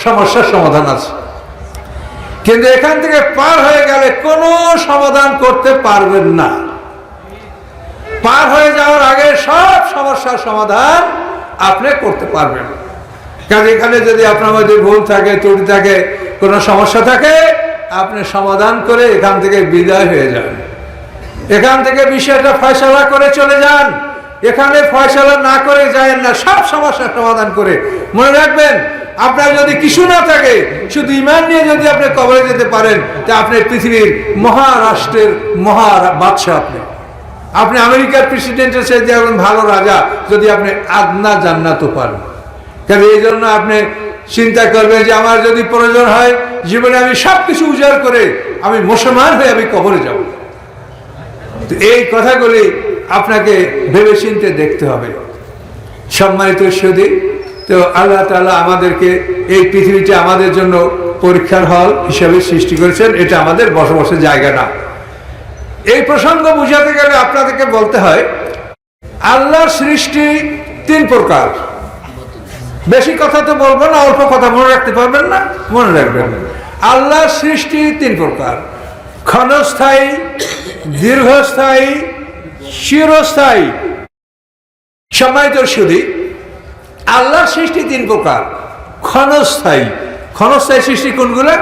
সমস্যার সমাধান আছে, কিন্তু এখান থেকে পার হয়ে গেলে কোনো সমাধান করতে পারবেন না। পার হয়ে যাওয়ার আগে সব সমস্যার সমাধান আপনি করতে পারবেন। কাজে এখানে যদি আপনার মধ্যে ভুল থাকে, ত্রুটি থাকে, কোনো সমস্যা থাকে, আপনি সমাধান করে এখান থেকে বিদায় হয়ে যান। এখান থেকে বিষয়টা ফয়সালা করে চলে যান। এখানে ফয়সালা না করে যায়েন না, সব সমস্যার সমাধান করে। মনে রাখবেন, আপনার যদি কিছু না থাকে, শুধু ঈমান নিয়ে যদি আপনি কবরে যেতে পারেন, তা আপনি পৃথিবীর মহারাষ্ট্রের বাদশাহ। আপনি আমেরিকার প্রেসিডেন্টের সাথে একজন ভালো রাজা, যদি আপনি আদনা জান্নাতও পান। কারণ এই জন্য আপনি চিন্তা করবেন যে আমার যদি প্রয়োজন হয় জীবনে আমি সবকিছু উজাড় করে আমি মুসলমান হয়ে আমি কবরে যাব। এই কথাগুলি আপনাকে ভেবে চিন্তে দেখতে হবে। সম্মানিত সুধী, তো আল্লাহ তাআলা আমাদেরকে এই পৃথিবীতে আমাদের জন্য পরীক্ষার হল হিসাবে সৃষ্টি করেছেন। এটা আমাদের বসবাসের জায়গা না। এই প্রসঙ্গ বুঝাতে গেলে আপনাদেরকে বলতে হয়, আল্লাহর সৃষ্টি 3 প্রকার। বেশি কথা তো বলবো না, অল্প কথা মনে রাখতে পারবেন না, মনে রাখবেন। আল্লাহর সৃষ্টি 3 প্রকার: ক্ষণস্থায়ী, দীর্ঘস্থায়ী, চিরস্থায়ী। সম্মানিত সুধী, আল্লাহর সৃষ্টি 3 প্রকার। ক্ষণস্থায়ী সৃষ্টি কোনগুলো?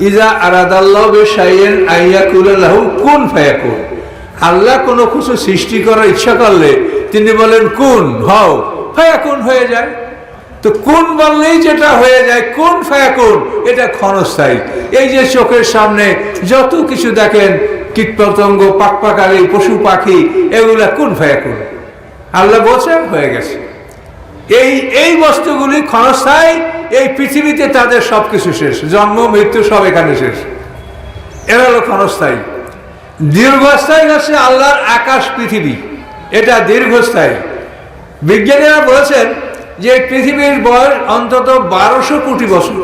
ইজা আরাদাল্লাহু বিশাইইন আইয়াকুল লাহু কুন ফায়াকুন। আল্লাহ কোনো কিছু সৃষ্টি করার ইচ্ছা করলে তিনি বলেন কুন হও, ফায়াকুন হয়ে যায়। তো কুন বললেই যেটা হয়ে যায়, কুন ফায়াকুন, এটা ক্ষণস্থায়ী। এই যে চোখের সামনে যত কিছু দেখেন, কীটপতঙ্গ, পাকপাকালি, পশু পাখি, এগুলা কুন ফায়াকুন, আল্লাহ বলছেন হয়ে গেছে। এই বস্তুগুলি ক্ষণস্থায়ী। এই পৃথিবীতে তাদের সবকিছু শেষ, জন্ম মৃত্যু সব এখানে শেষ। এরা হলো ক্ষণস্থায়ী। দীর্ঘস্থায়ী হচ্ছে আল্লাহর আকাশ পৃথিবী, এটা দীর্ঘস্থায়ী। বিজ্ঞানীরা বলেছেন যে পৃথিবীর বয়স অন্তত 1200 কোটি বছর।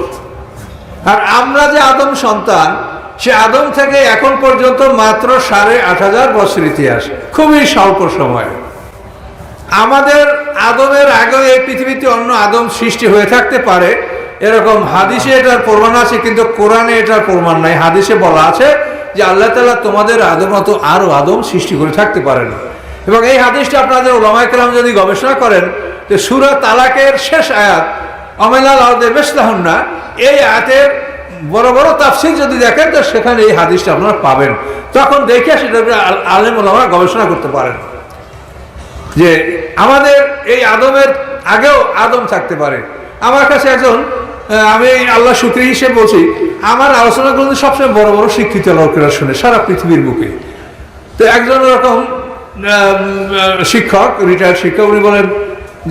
আর আমরা যে আদম সন্তান, সে আদম থেকে এখন পর্যন্ত মাত্র 8500 বছর ইতিহাস, খুবই স্বল্প সময়। আমাদের আদমের আগে এই পৃথিবীতে অন্য আদম সৃষ্টি হয়ে থাকতে পারে, এরকম হাদিসে এটার প্রমাণ আছে, কিন্তু কোরআনে এটার প্রমাণ নাই। হাদিসে বলা আছে যে আল্লাহ তাআলা তোমাদের আদম মতো আরো আদম সৃষ্টি করে থাকতে পারেন। এবং এই হাদিসটা আপনাদের উলামায়ে কেরাম যদি গবেষণা করেন, যে সূরা তালাকের শেষ আয়াত অমেলাল আরদে মিসলাহুন্না, এই আয়াতের বড় বড় তাফসীর যদি দেখেন, তো সেখানে এই হাদিসটা আপনারা পাবেন। তখন দেখে সেটা আলেম ওলামারা গবেষণা করতে পারেন যে আমাদের এই আদমের আগেও আদম থাকতে পারে। আমার কাছে একজন, আমি আল্লাহ শুকরিয়া হিসেবে বলছি, আমার আলোচনাগুলো সবসময় বড় বড় শিক্ষিত লোকেরা শুনে সারা পৃথিবীর বুকে। তো একজন এরকম শিক্ষক, রিটায়ার্ড শিক্ষক, উনি বলেন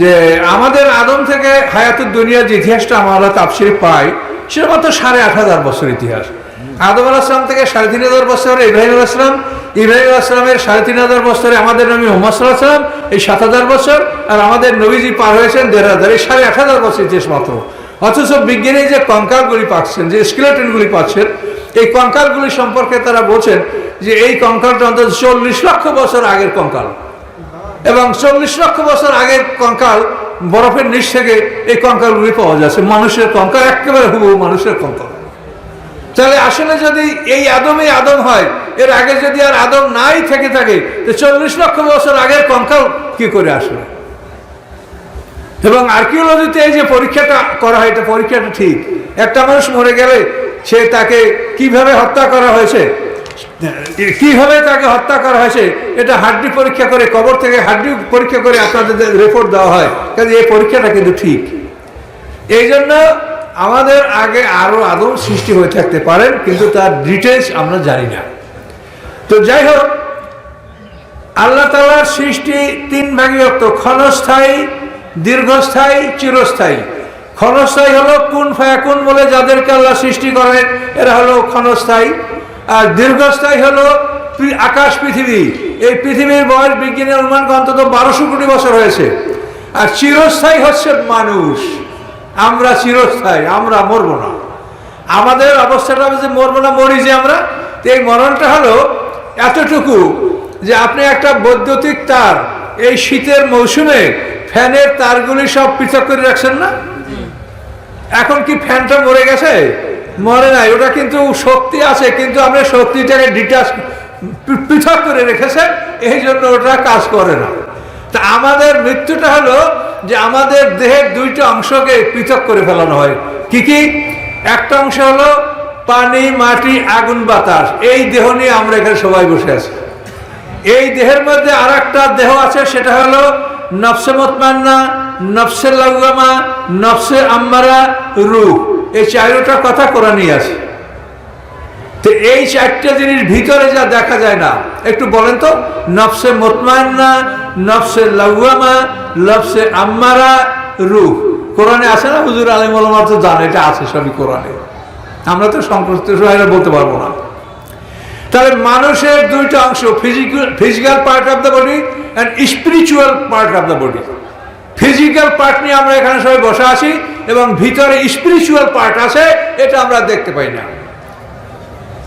যে আমাদের আদম থেকে হায়াতুদ দুনিয়ার যে ইতিহাসটা আমরা তাফসীরে পাই সেটা মাত্র 8,500 বছর ইতিহাস। আদম আলাইহিস সালাম থেকে 3,500 বছর, ইব্রাহিম আলাইহিস সালাম, ইব্রাহিম আলাইহিস সালামের 3,500 বছরে আমাদের নবী মুহাম্মদ সাল্লাল্লাহু আলাইহি ওয়াসাল্লাম, এই 7,000 বছর, আর আমাদের নবীজি পার হয়েছেন 1,500, এই 8,500 বছর ইতিহাস মাত্র। অথচ বিজ্ঞানী যে কঙ্কালগুলি পাচ্ছেন, যে স্কেলেটনগুলি পাচ্ছেন, এই কঙ্কালগুলি সম্পর্কে তারা বলছেন যে এই কঙ্কালটা অন্তত 40 লক্ষ বছর আগের কঙ্কাল, এবং 40 লক্ষ বছর আগের কঙ্কাল বরফের নিচ থেকে এই কঙ্কালগুলি পাওয়া যাচ্ছে। মানুষের কঙ্কাল, একেবারে হুবহু মানুষের কঙ্কাল। তাহলে আসলে যদি এই আদমই আদম হয়, এর আগে যদি আর আদম নাই থেকে থাকে, তো 40 লক্ষ বছর আগের কঙ্কাল কি করে আসবে? এবং আর্কিওলজিতে এই যে পরীক্ষাটা করা হয়, এটা পরীক্ষাটা ঠিক। একটা মানুষ মরে গেলে সে তাকে কিভাবে হত্যা করা হয়েছে, কিভাবে তাকে হত্যা করা হয়েছে, এটা হাড্ডি পরীক্ষা করে, কবর থেকে হাড্ডি পরীক্ষা করে আপনাদের রিপোর্ট দেওয়া হয়। কাজে এই পরীক্ষাটা কিন্তু ঠিক। এই জন্য আমাদের আগে আরো আদম সৃষ্টি হয়ে থাকতে পারেন, কিন্তু তার ডিটেলস আমরা জানি না। তো যাই হোক, আল্লাহ তাআলার সৃষ্টি 3 ভাগে বিভক্ত: ক্ষণস্থায়ী, দীর্ঘস্থায়ী, চিরস্থায়ী। ক্ষণস্থায়ী হলো কুন ফায়াকুন বলে যাদেরকে আল্লাহ সৃষ্টি করেন, এরা হলো ক্ষণস্থায়ী। আর দীর্ঘস্থায়ী হলো আকাশ পৃথিবী। এই পৃথিবীর বয়স বিজ্ঞানের অনুমান অন্তত 1200 কোটি বছর হয়েছে। আর চিরস্থায়ী হচ্ছে মানুষ। আমরা চিরস্থায়ী, আমরা মরবো না। আমাদের অবস্থাটা যে মরবো না, মরি যে আমরা। এই মরণটা হলো এতটুকু যে আপনি একটা বৈদ্যুতিক তার এই শীতের মৌসুমে ফ্যানের তারগুলি সব পৃথক করে রাখছেন না? এখন কি ফ্যানটা মরে গেছে? মরে নাই, ওটা কিন্তু শক্তি আছে, কিন্তু আপনি শক্তিটাকে পৃথক করে রেখেছেন, এই জন্য ওটা কাজ করে না। তা আমাদের মৃত্যুটা হলো যে আমাদের দেহের 2টা অংশকে পৃথক করে ফেলানো হয়। কি কি? একটা অংশ হলো পানি, মাটি, আগুন, বাতাস। এই দেহ নিয়ে আমরা এখানে সবাই বসে আছি। এই দেহের মধ্যে আর একটা দেহ আছে, সেটা হলো নফসে মুতমাইন্না, নফসে লাওয়ামা, নফসে আম্মারা, রূহ। এই 4টা কথা কোরআনে আছে। তো এই 4টা জিনিস ভিতরে যা দেখা যায় না, একটু বলেন তো। নফসে মুতমাইন্না, নফসে লাওয়ামা, নফসে আম্মারা, রূহ কোরআনে আছে না? হুজুর আলেম ওলামা তো জানে এটা আছে সবই কোরআনে, আমরা তো সংশ্লিষ্ট বলতে পারবো না। তাহলে মানুষের 2টা অংশ, physical part of the body and spiritual part of the body. Physical part নিয়ে আমরা এখানে সবাই বসে আছি, এবং ভিতরে স্পিরিচুয়াল পার্ট আছে, এটা আমরা দেখতে পাই না।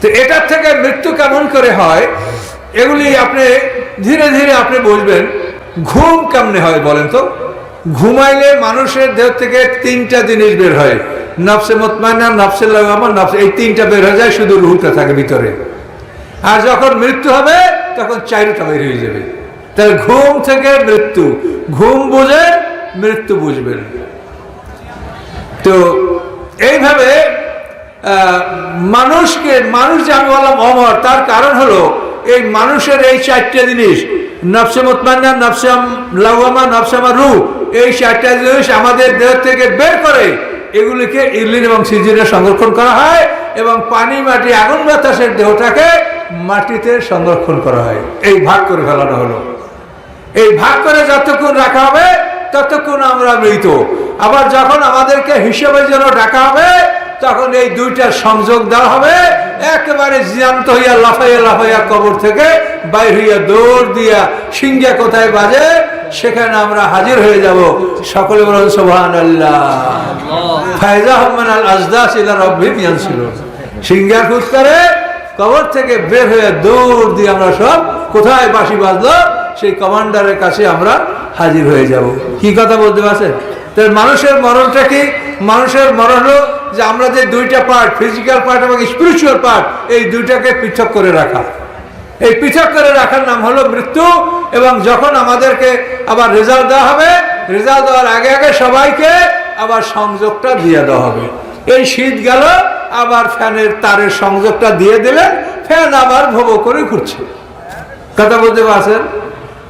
তো এটার থেকে মৃত্যু কেমন করে হয়, এগুলি আপনি ধীরে ধীরে আপনি বুঝবেন। ঘুম কেমনে হয় বলেন তো? ঘুমাইলে মানুষের দেহ থেকে 3টা জিনিস বের হয়: নফসে মুতমাইন্না, নফসে লাওয়ামা, নফসে, এই 3টা বের হয়ে যায়, শুধু রূহটা থাকে ভিতরে। আর যখন মৃত্যু হবে তখন 4টা বের হয়ে যাবে। তাহলে ঘুম থেকে মৃত্যু, ঘুম বুঝে মৃত্যু বুঝবেন। তো এইভাবে মানুষ যে আমি বললাম অমর, তার কারণ হলো এই মানুষের এই 4টা জিনিস, নফসে মুতমাইন্না, নফসে লাওয়ামা, নফসে রূহ, এই 4টা জিনিস আমাদের দেহ থেকে বের করে এগুলিকে ইলিন এবং সিজিনে সংরক্ষণ করা হয়, এবং পানি, মাটি, আগুন, বাতাসের দেহটাকে মাটিতে সংরক্ষণ করা হয়। এই ভাগ করে ফেলানো হলো। এই ভাগ করে যতক্ষণ রাখা হবে ততক্ষণ আমরা মৃত। আবার যখন আমাদেরকে হিসেবের জন্য ডাকা হবে, তখন এই 2টার সংযোগ দেওয়া হবে। একেবারে জ্যান্ত হইয়া লাফাইয়া লাফাইয়া কবর থেকে বাইর হইয়া দৌড় দিয়া সিংহা কোথায় বাজে সেখানে আমরা হাজির হয়ে যাব। সকলে বলেন সুবহানাল্লাহ। ফায়জা মিনাল আজদাস ইলা রাব্বিহিম ইয়ানসিলুন। সিংহার ফুৎকারে কবর থেকে বের হয়ে দৌড় দিয়ে আমরা সব কোথায় বাঁশি বাজলো সেই কমান্ডারের কাছে আমরা হাজির হয়ে যাব। কি কথা বলতে পারছেন? তাহলে মানুষের মরণটা কি? মানুষের মরণ হলো যে আমরা যে 2টা পার্ট, ফিজিক্যাল পার্ট এবং স্পিরিচুয়াল পার্ট, এই 2টাকে পৃথক করে রাখা। এই পৃথক করে রাখার নাম হলো মৃত্যু। এবং যখন আমাদেরকে আবার রেজাল্ট দেওয়া হবে, রেজাল্ট দেওয়ার আগে আগে সবাইকে আবার সংযোগটা দিয়ে দেওয়া হবে। এই শীত গেল, আবার ফ্যানের তারের সংযোগটা দিয়ে দিলেন, ফ্যান আবার ভো ভো করে ঘুরছে। কথা বলতে পারছেন?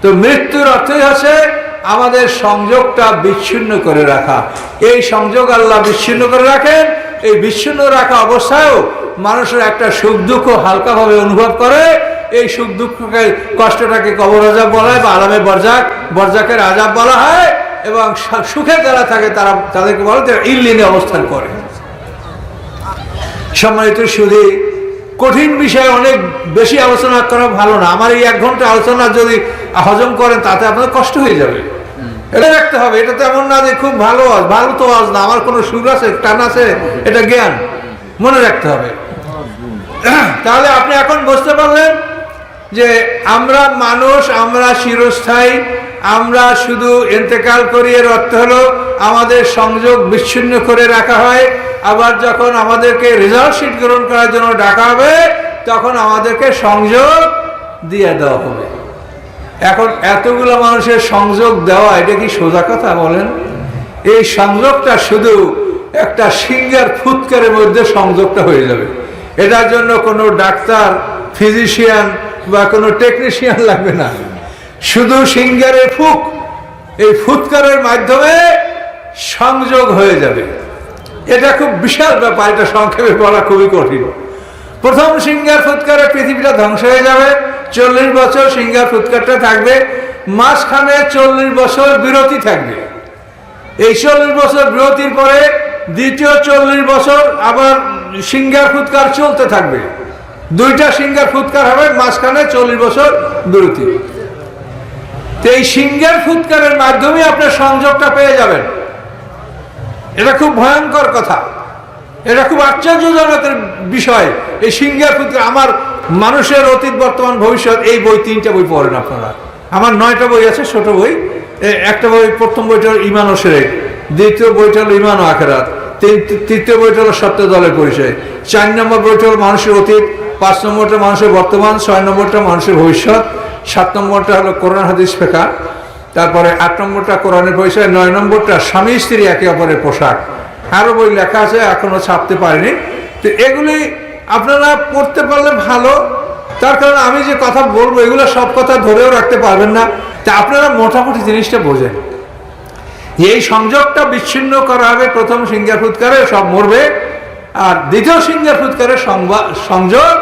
তো মৃত্যুর অর্থই হচ্ছে আমাদের সংযোগটা বিচ্ছিন্ন করে রাখা। এই সংযোগ আল্লাহ বিচ্ছিন্ন করে রাখেন। এই বিচ্ছিন্ন রাখা অবস্থায়ও মানুষের একটা সুখ দুঃখ হালকাভাবে অনুভব করে। এই সুখ দুঃখকে, কষ্টটাকে কবর আযাব বলা হয়, বা আলামে বরজাক, বরজাকের আযাব বলা হয়। এবং সুখে যারা থাকে তাদেরকে বলে তারা ইল্লিনে অবস্থান করে। সম্মানিত সুধী, কঠিন বিষয়ে অনেক বেশি আলোচনা করা ভালো না। আমার এই 1 ঘন্টা আলোচনা যদি হজম করেন তাতে আপনার কষ্ট হয়ে যাবে। এটা রাখতে হবে। এটা তো এমন না যে খুব ভালো তো আজ না, আমার কোনো সুর আছে, টান আছে, এটা জ্ঞান মনে রাখতে হবে। তাহলে আপনি এখন বুঝতে পারলেন যে আমরা মানুষ, আমরা চিরস্থায়ী, আমরা শুধু ইন্তেকাল করি। এর অর্থ হলো আমাদের সংযোগ বিচ্ছিন্ন করে রাখা হয়। আবার যখন আমাদেরকে রেজাল্ট শিট গ্রহণ করার জন্য ডাকা হবে তখন আমাদেরকে সংযোগ দিয়ে দেওয়া হবে। এখন এতগুলো মানুষের সংযোগ দেওয়া এটা কি সোজা কথা বলেন? এই সংযোগটা শুধু একটা সিঙ্গার ফুৎকারের মধ্যে সংযোগটা হয়ে যাবে। এটার জন্য কোনো ডাক্তার, ফিজিশিয়ান বা কোনো টেকনিশিয়ান লাগবে না। শুধু সিঙ্গারের ফুক, এই ফুৎকারের মাধ্যমে সংযোগ হয়ে যাবে। এটা খুব বিশাল ব্যাপার, এটা সংক্ষেপে বলা খুবই কঠিন। প্রথম সিঙ্গার ফুৎকারে পৃথিবীটা ধ্বংস হয়ে যাবে। 40 বছর সিঙ্গার ফুৎকারটা থাকবে, মাঝখানে 40 বছর বিরতি থাকবে। এই 40 বছর বিরতির পরে দ্বিতীয় 40 বছর আবার সিঙ্গার ফুৎকার চলতে থাকবে। 2টা সিঙ্গার ফুৎকার হবে, মাঝখানে 40 বছর বিরতি। এই সিঙ্গার ফুৎকারের মাধ্যমে আপনার সংযোগটা পেয়ে যাবেন। এটা খুব ভয়ঙ্কর কথা, এটা খুব আশ্চর্যজনক বিষয়। এই সিঙ্গার ফুৎকার, আমার মানুষের অতীত, বর্তমান, ভবিষ্যৎ, এই বই 3টা বই পড়েন আপনারা। আমার 9টা বই আছে, ছোট বই। একটা বই, প্রথম বইটা হল ঈমান ও শিরক, দ্বিতীয় বইটা হল ঈমান ও আখিরাত, তৃতীয় বইটা হল সত্য দলের পরিচয়, 4 নম্বর বইটা হল মানুষের অতীত, 5 নম্বরটা মানুষের বর্তমান, 6 নম্বরটা মানুষের ভবিষ্যৎ, 7 নম্বরটা হলো কোরআন হাদিস ফিকহ, তারপরে 8 নম্বরটা কোরআনের পরিচয়, 9 নম্বরটা স্বামী স্ত্রী একে অপরের পোশাক। আরো বই লেখা আছে, এখনো ছাপতে পারিনি। তো এগুলি আপনারা পড়তে পারলে ভালো। তার কারণ আমি যে কথা বলবো এগুলো সব কথা ধরেও রাখতে পারবেন না। তা আপনারা মোটামুটি জিনিসটা বোঝেন। এই সংযোগটা বিচ্ছিন্ন করা হবে প্রথম সিঙ্গার ফুৎকারে, সব মরবে। আর দ্বিতীয় সিঙ্গার ফুৎকারে সংযোগ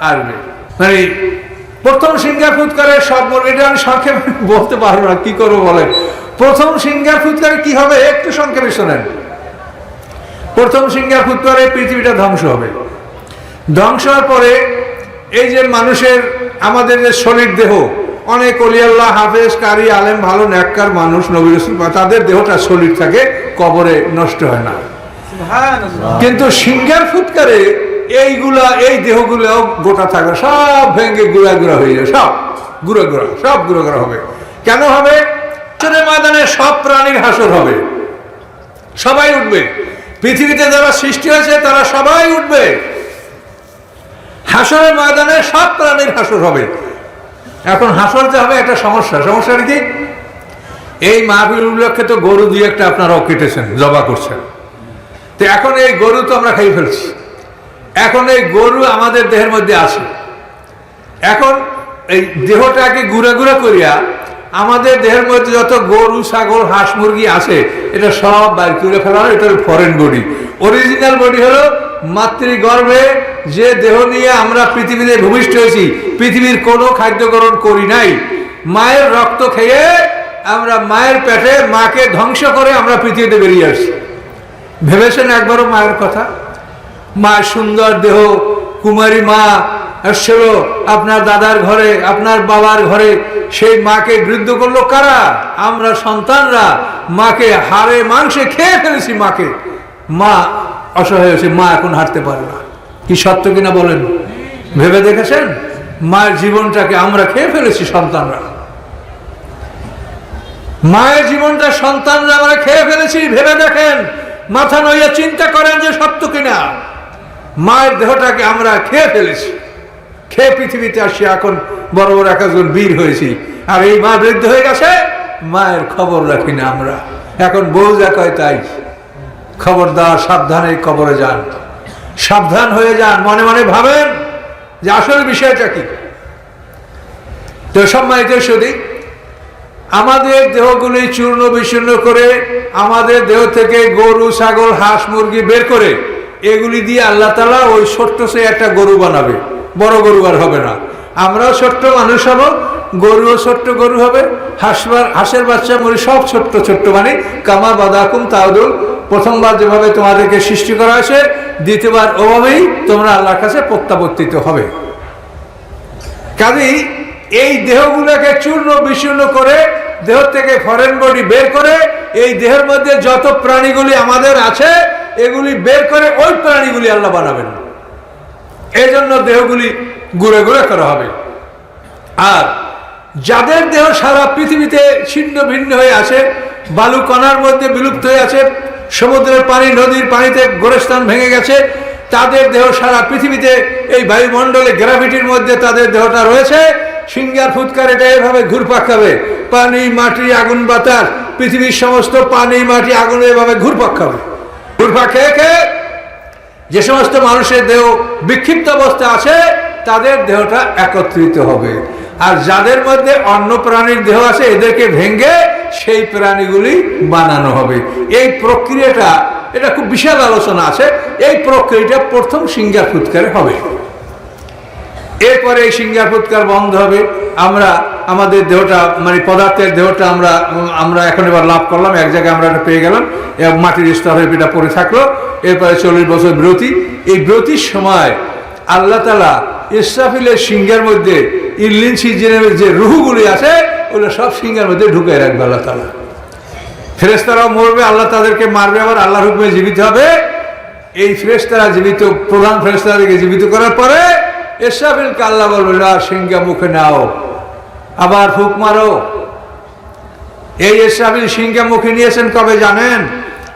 আসবে। মানে প্রথম সিঙ্গার ফুৎকারে সব মরবে, এটা আমি সংক্ষেপে বলতে পারবো না, কি করবো বলেন। প্রথম সিঙ্গার ফুৎকারে কি হবে একটু সংক্ষেপে শোনেন। প্রথম সিঙ্গার ফুৎকারে পৃথিবীটা ধ্বংস হবে। ধ্বংস হওয়ার পরে এই যে মানুষের, আমাদের যে শরীর দেহ, অনেক ওলি আল্লাহ, হাফেজ, কারি, আলেম, ভালো নেককার মানুষ, নবী রাসূল, তাদের দেহটা শরীর থাকে, কবরে নষ্ট হয় না। কিন্তু সিঙ্গার ফুৎকারে এইগুলা, এই দেহগুলো গোটা থাকবে, সব ভেঙে গুঁড়া গুঁড়া হয়ে যাবে, সব গুঁড়া গুঁড়া হবে। কেন হবে? হাসরের ময়দানে সব প্রাণীর হাসর হবে, সবাই উঠবে। পৃথিবীতে যারা সৃষ্টি হয়েছে তারা সবাই উঠবে। হাসরের ময়দানে সব প্রাণীর হাসর হবে। এখন হাসর যে হবে একটা সমস্যাটা কি? এই মাহফিল উপলক্ষে তো গরু দিয়ে একটা আপনারাও কেটেছেন, জবা করছেন। তো এখন এই গরু তো আমরা খাই ফেলছি। এখন এই গরু আমাদের দেহের মধ্যে আছে। এখন এই দেহটাকে গুঁড়া গুঁড়া করিয়া আমাদের দেহের মধ্যে যত গরু, ছাগল, হাঁস, মুরগি আছে এটা সব বাইর করে ফেলা হয়। এটা ফরেন বডি। অরিজিনাল বডি হলো মাতৃগর্ভে যে দেহ নিয়ে আমরা পৃথিবীতে ভূমিষ্ঠ হয়েছি, পৃথিবীর কোনো খাদ্য গ্রহণ করি নাই, মায়ের রক্ত খেয়ে আমরা মায়ের পেটে মাকে ধ্বংস করে আমরা পৃথিবীতে বেরিয়ে আসছি। ভেবেছেন একবারও মায়ের কথা? মা সুন্দর দেহ, কুমারী মা আসছিল আপনার দাদার ঘরে, আপনার বাবার ঘরে। সেই মাকে বৃদ্ধ করলো কারা? আমরা সন্তানরা। মাকে হাড়ে মাংসে খেয়ে ফেলেছি। মাকে, মা অসহায় হয়েছে, মা এখন হাঁটতে পারে না। কি সত্য কিনা বলেন? ভেবে দেখেছেন? মায়ের জীবনটাকে আমরা খেয়ে ফেলেছি সন্তানরা। মায়ের জীবনটা সন্তানরা আমরা খেয়ে ফেলেছি। ভেবে দেখেন, মাথা নইয়া চিন্তা করেন যে সত্য কিনা। মায়ের দেহটাকে আমরা খেয়ে ফেলেছি। খেয়ে পৃথিবীতে আসি, এখন বড় বড় একজন বীর হয়েছি। আর এই মা বৃদ্ধ হয়ে গেছে, মায়ের খবর রাখি না আমরা। এখন বউ যা কয় তাই। খবরদার, সাবধানে কবরে যান, সাবধান হয়ে যান। মনে মনে ভাবেন যে আসল বিষয়টা কি। তো সম্মানিত সুধী, আমাদের দেহগুলি চূর্ণ বিচূর্ণ করে, আমাদের দেহ থেকে গরু, ছাগল, হাঁস, মুরগি বের করে এগুলি দিয়ে আল্লাহ তাআলা ওই ছোট্ট সে একটা গরু বানাবে। বড় গরু আর হবে না। আমরাও ছোট্ট মানুষ হব, গরুও ছোট্ট গরু হবে, হাঁসের বাচ্চা মুরগি সব ছোট্ট ছোট্ট, মানে কামা বাদাকুম তাউদুল, প্রথমবার যেভাবে তোমাদেরকে সৃষ্টি করা হয়েছে দ্বিতীয়বার ওভাবেই তোমরা আল্লাহর কাছে প্রত্যাবর্তিত হবে। কাজেই এই দেহগুলোকে চূর্ণ বিচূর্ণ করে, দেহ থেকে ফরেন বডি বের করে, এই দেহের মধ্যে যত প্রাণীগুলি আমাদের আছে এগুলি বের করে ওই প্রাণীগুলি আল্লাহ বানাবেন। এই জন্য দেহগুলি ঘুরে ঘুরে করা হবে। আর যাদের দেহ সারা পৃথিবীতে ছিন্ন ভিন্ন হয়ে আছে, বালু কণার মধ্যে বিলুপ্ত হয়ে আছে, সমুদ্রের পানি নদীর পানিতে গোরস্থান ভেঙে গেছে, তাদের দেহ সারা পৃথিবীতে এই বায়ুমণ্ডলে গ্র্যাভিটির মধ্যে তাদের দেহটা রয়েছে, সিঙ্গার ফুৎকার এটা এভাবে ঘুরপাক খাবে, পানি মাটি আগুন বাতাস, পৃথিবীর সমস্ত পানি মাটি আগুন এভাবে ঘুরপাক খাবে। ঘুরপাক খেয়ে খেয়ে যে সমস্ত মানুষের দেহ বিক্ষিপ্ত অবস্থা আছে তাদের দেহটা একত্রিত হবে, আর যাদের মধ্যে অন্য প্রাণীর দেহ আছে এদেরকে ভেঙে সেই প্রাণীগুলি বানানো হবে। এই প্রক্রিয়াটা, এটা খুব বিশাল আলোচনা আছে, এই প্রক্রিয়াটা প্রথম সিঙ্গার ফুৎকারে হবে। এরপরে এই সিঙ্গার ফুৎকার বন্ধ হবে, আমরা আমাদের দেহটা মানে পদার্থের দেহটা আমরা এখন এবার লাভ করলাম, এক জায়গায় আমরা এটা পেয়ে গেলাম, মাটির স্তরে এটা পড়ে থাকলো। এরপরে 40 বছর বিরতি। এই বিরতির সময় আল্লাহ তাআলা ইসরাফিলের সিঙ্গার মধ্যে ইল্লিন সিজিনের যে রুহগুলি আছে ওগুলো সব সিঙ্গার মধ্যে ঢুকে রাখবে আল্লাহ তাআলা। ফেরেশতারাও মরবে, আল্লাহ তাদেরকে মারবে, আবার আল্লাহর হুকুমে জীবিত হবে। এই ফেরেশতারা জীবিত, প্রধান ফেরেশতাদেরকে জীবিত করার পরে ইসরাফিলকে আল্লাহ বলবে সিঙ্গা মুখে নাও, আবার ফুক মারো। এই ইসরাফিল সিঙ্গা মুখে নিয়েছেন কবে জানেন?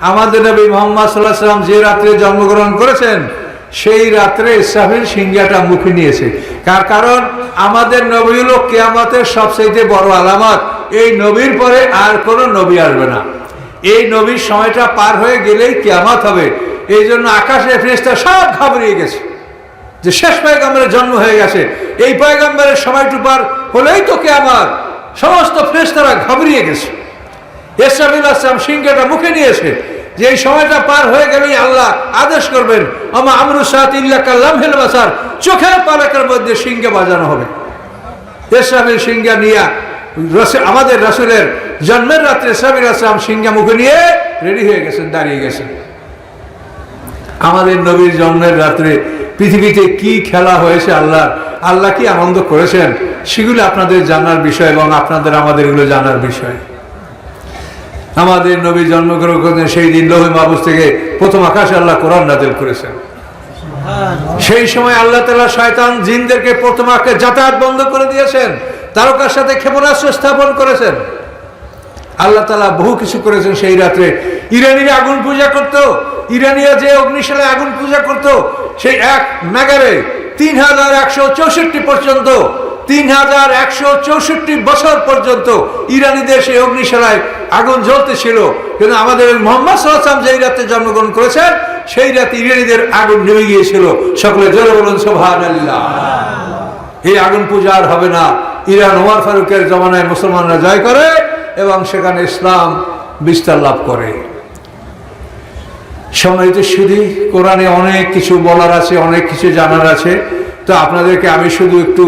আমাদের নবী মুহাম্মদ সাল্লাল্লাহু আলাইহি ওয়াসাল্লাম যে রাত্রে জন্মগ্রহণ করেছেন সেই রাত্রে ইসরাফিল সিঙ্গাটা মুখে নিয়েছে। কারণ আমাদের নবী হলো কিয়ামতের সবচেয়ে বড় আলামত। এই নবীর পরে আর কোনো নবী আসবে না। এই নবীর সময়টা পার হয়ে গেলেই কিয়ামত হবে। এই জন্য আকাশের ফেরেশতা সব ঘাবড়িয়ে গেছে যে শেষ পয়গম্বরের জন্ম হয়ে গেছে, এই পয়গম্বরের সময়টু পার হলেই তো কিয়ামত। সমস্ত ফেরেশতারা ঘাবড়িয়ে গেছে। ইসরাফিল আলাইহিস সালাম সিংহটা মুখে নিয়েছে যে এই সময়টা পার হয়ে গেলেই আল্লাহ আদেশ করবেন, আমা আমরু সাআতি ইল্লা কাল্লামহিল বাসার, চোখের পলকের মধ্যে সিংহ বাজানো হবে। ইসরাফিল সিংহ নিয়ে আমাদের রাসূলের জন্মের রাত্রে ইসরাফিল আলাইহিস সালাম সিংহ মুখে নিয়ে রেডি হয়ে গেছেন, দাঁড়িয়ে গেছেন। আমাদের নবীর জন্মের রাত্রে পৃথিবীতে কি খেলা হয়েছে, আল্লাহ কি আনন্দ করেছেন সেগুলো আপনাদের জানার বিষয় এবং আপনাদের আমাদের এগুলো জানার বিষয়। আমাদের নবী জন্মগ্রহণ করেছেন সেই দিন লৌহ মাহফুজ থেকে প্রথম আকাশে আল্লাহ কোরআন নাযিল করেছেন। সেই সময় আল্লাহ তাআলা শয়তান জিনদেরকে প্রথম আকাশে যাতায়াত বন্ধ করে দিয়েছেন, তারকার সাথে ক্ষেপণাস্ত্র স্থাপন করেছেন। আল্লাহ তাআলা বহু কিছু করেছেন। সেই রাত্রে ইরানিরা আগুন পূজা করত, ইরানিরা যে অগ্নিশালায় আগুন পূজা করত, সেই এক নাগারে 3164 পর্যন্ত 3164 বছর পর্যন্ত ইরানিদের সেই অগ্নিশালায় আগুন জ্বলতেছিল। কিন্তু আমাদের মুহাম্মদ সাল্লাল্লাহু আলাইহি ওয়াসাল্লাম যেই রাতে জন্মগ্রহণ করেছেন সেই রাতে ইরানিদের আগুন নেমে গিয়েছিল। সকলে জোরে বলুন সুবহানাল্লাহ। এই আগুন পূজা আর হবে না। ইরান ওমর ফারুকের জমানায় মুসলমানরা জয় করে এবং সেখানে ইসলাম বিস্তার লাভ করে। সম্মানিত সুধী, কোরআনে অনেক কিছু বলার আছে, অনেক কিছু জানার আছে। তো আপনাদেরকে আমি শুধু একটু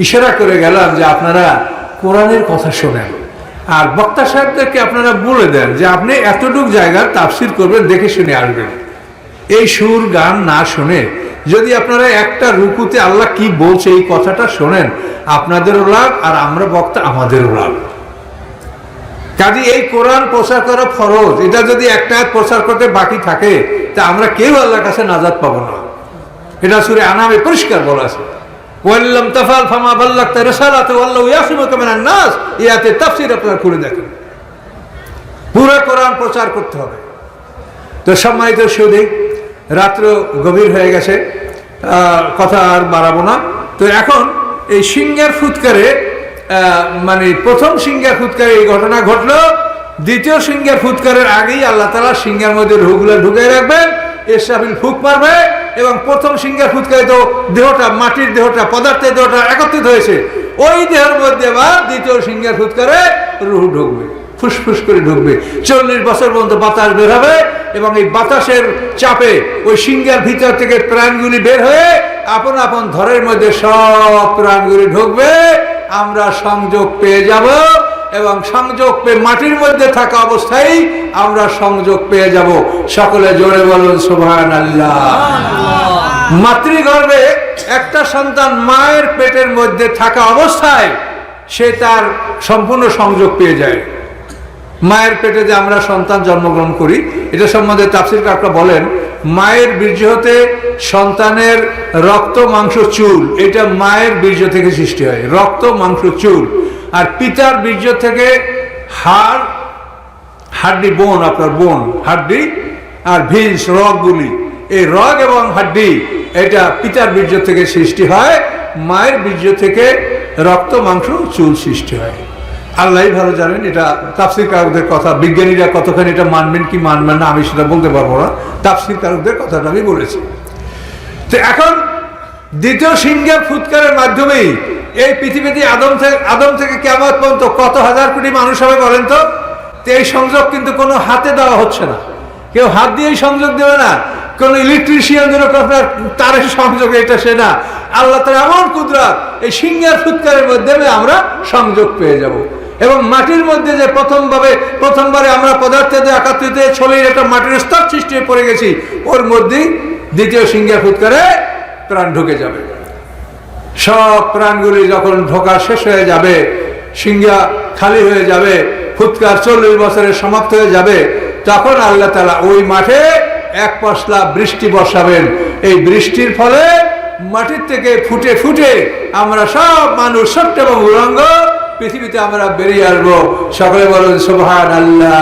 ইশারা করে গেলাম যে আপনারা কোরআনের কথা শোনেন, আর বক্তা সাহেবদেরকে আপনারা বলে দেন যে আপনি এতটুক জায়গার তাফসির করবেন, দেখে শুনে আসবেন। এই সুর গান না শুনে যদি আপনারা একটা রুকুতে আল্লাহ কি বলছে এই কথাটা শোনেন, আপনাদেরও লাভ আর আমরা বক্তা আমাদেরও লাভ। কাজে এই কোরআন প্রচার করা ফরজ। এটা যদি একটা প্রচার করতে বাকি থাকে তা আমরা কেউ আল্লাহর কাছে নাজাত পাবো না। এটা সূরা আনামে পরিষ্কার বলা আছে, ওয়াল্লাম তাফাল ফামা বাল্লাগতা রিসালাতু আল্লাহু ইয়াসিমুকা মিনান নাস। ইয়াতে তাফসীর আপনারা খুলে দেখেন। পুরো কোরআন প্রচার করতে হবে। তো সম্মানিত সুধী, রাত্র গভীর হয়ে গেছে, কথা আর বাড়াবো না। তো এখন এই সিংহের ফুৎকারে মানে প্রথম সিংহের ফুৎকারে এই ঘটনা ঘটলো। দ্বিতীয় সিংহের ফুৎকারের আগেই আল্লাহ তাআলা সিংহের মধ্যে রুহগুলো ঢুকিয়ে রাখবেন, ইসরাফিল ফুঁক মারবে এবং প্রথম সিংহের ফুৎকারে তো দেহটা, মাটির দেহটা, পদার্থের দেহটা একত্রিত হয়েছে, ওই দেহের মধ্যে আবার দ্বিতীয় সিংহের ফুৎকারে রুহ ঢুকবে, ফুসফুস করে ঢুকবে। 40 বছর পর্যন্ত বাতাস বের হবে এবং এই বাতাসের চাপে ওই সিংহের ভিতর থেকে প্রাণগুলি বের হয়ে আপন আপন ধরের মধ্যে সব প্রাণগুলি ঢুকবে। আমরা সংযোগ পেয়ে যাব, এবং সংযোগ পেয়ে মাটির মধ্যে থাকা অবস্থায় আমরা সংযোগ পেয়ে যাব। সকলে জোরে বলুন সুবহানাল্লাহ। মাতৃগর্ভে একটা সন্তান মায়ের পেটের মধ্যে থাকা অবস্থায় সে তার সম্পূর্ণ সংযোগ পেয়ে যায়। মায়ের পেটে যে আমরা সন্তান জন্মগ্রহণ করি, এটা সম্বন্ধে তাফসীরকাররা বলেন, মায়ের বীর্য হতে সন্তানের রক্ত মাংস চুল, এটা মায়ের বীর্য থেকে সৃষ্টি হয়, রক্ত মাংস চুল। আর পিতার বীর্য থেকে হাড়, হাড্ডি, বোন, আপনার বোন, হাড্ডি আর ভিন্স, রগগুলি, এই রগ এবং হাড্ডি এটা পিতার বীর্য থেকে সৃষ্টি হয়। মায়ের বীর্য থেকে রক্ত মাংস চুল সৃষ্টি হয়। আল্লাহ ভালো জানেন, এটা তাফসীরকারদের কথা। বিজ্ঞানীরা কতখানি এটা মানবেন কি মানবেন না আমি সেটা বলতে পারবো না, তাফসীরকারদের কথাটা আমি বলেছি। তো এখন দ্বিতীয় সিংহের ফুৎকারের মাধ্যমেই এই পৃথিবীতে আদম থেকে কিয়ামত পর্যন্ত কত হাজার কোটি মানুষ হবে বলেন তো? এই সংযোগ কিন্তু কোনো হাতে দেওয়া হচ্ছে না, কেউ হাত দিয়েই সংযোগ দেবে না, কোন ইলেকট্রিশিয়ান তারের সংযোগ, এটা সে না। আল্লাহ তাআলা এমন কুদরত, এই সিংহের ফুৎকারের মাধ্যমে আমরা সংযোগ পেয়ে যাব। এবং মাটির মধ্যে যে প্রথমবারে আমরা পদার্থে একাত্রিত ছড়িয়ে একটা মাটির স্তর সৃষ্টি হয়ে পড়ে গেছি, ওর মধ্যেই দ্বিতীয় সিংহের ফুৎকারে প্রাণ ঢুকে যাবে। সব প্রাণগুলি যখন ঢোকা শেষ হয়ে যাবে, সিংহা খালি হয়ে যাবে, ফুৎকার 40 বছরের সমাপ্ত হয়ে যাবে, তখন আল্লাহ তাআলা ওই মাঠে এক পশলা বৃষ্টি বর্ষাবেন। এই বৃষ্টির ফলে মাটির থেকে ফুটে ফুটে আমরা সব মানুষ, ছোট্ট এবং উলঙ্গ, পৃথিবীতে আমরা বেরিয়ে আসবো। সকলে বলুন সুবহানাল্লাহ।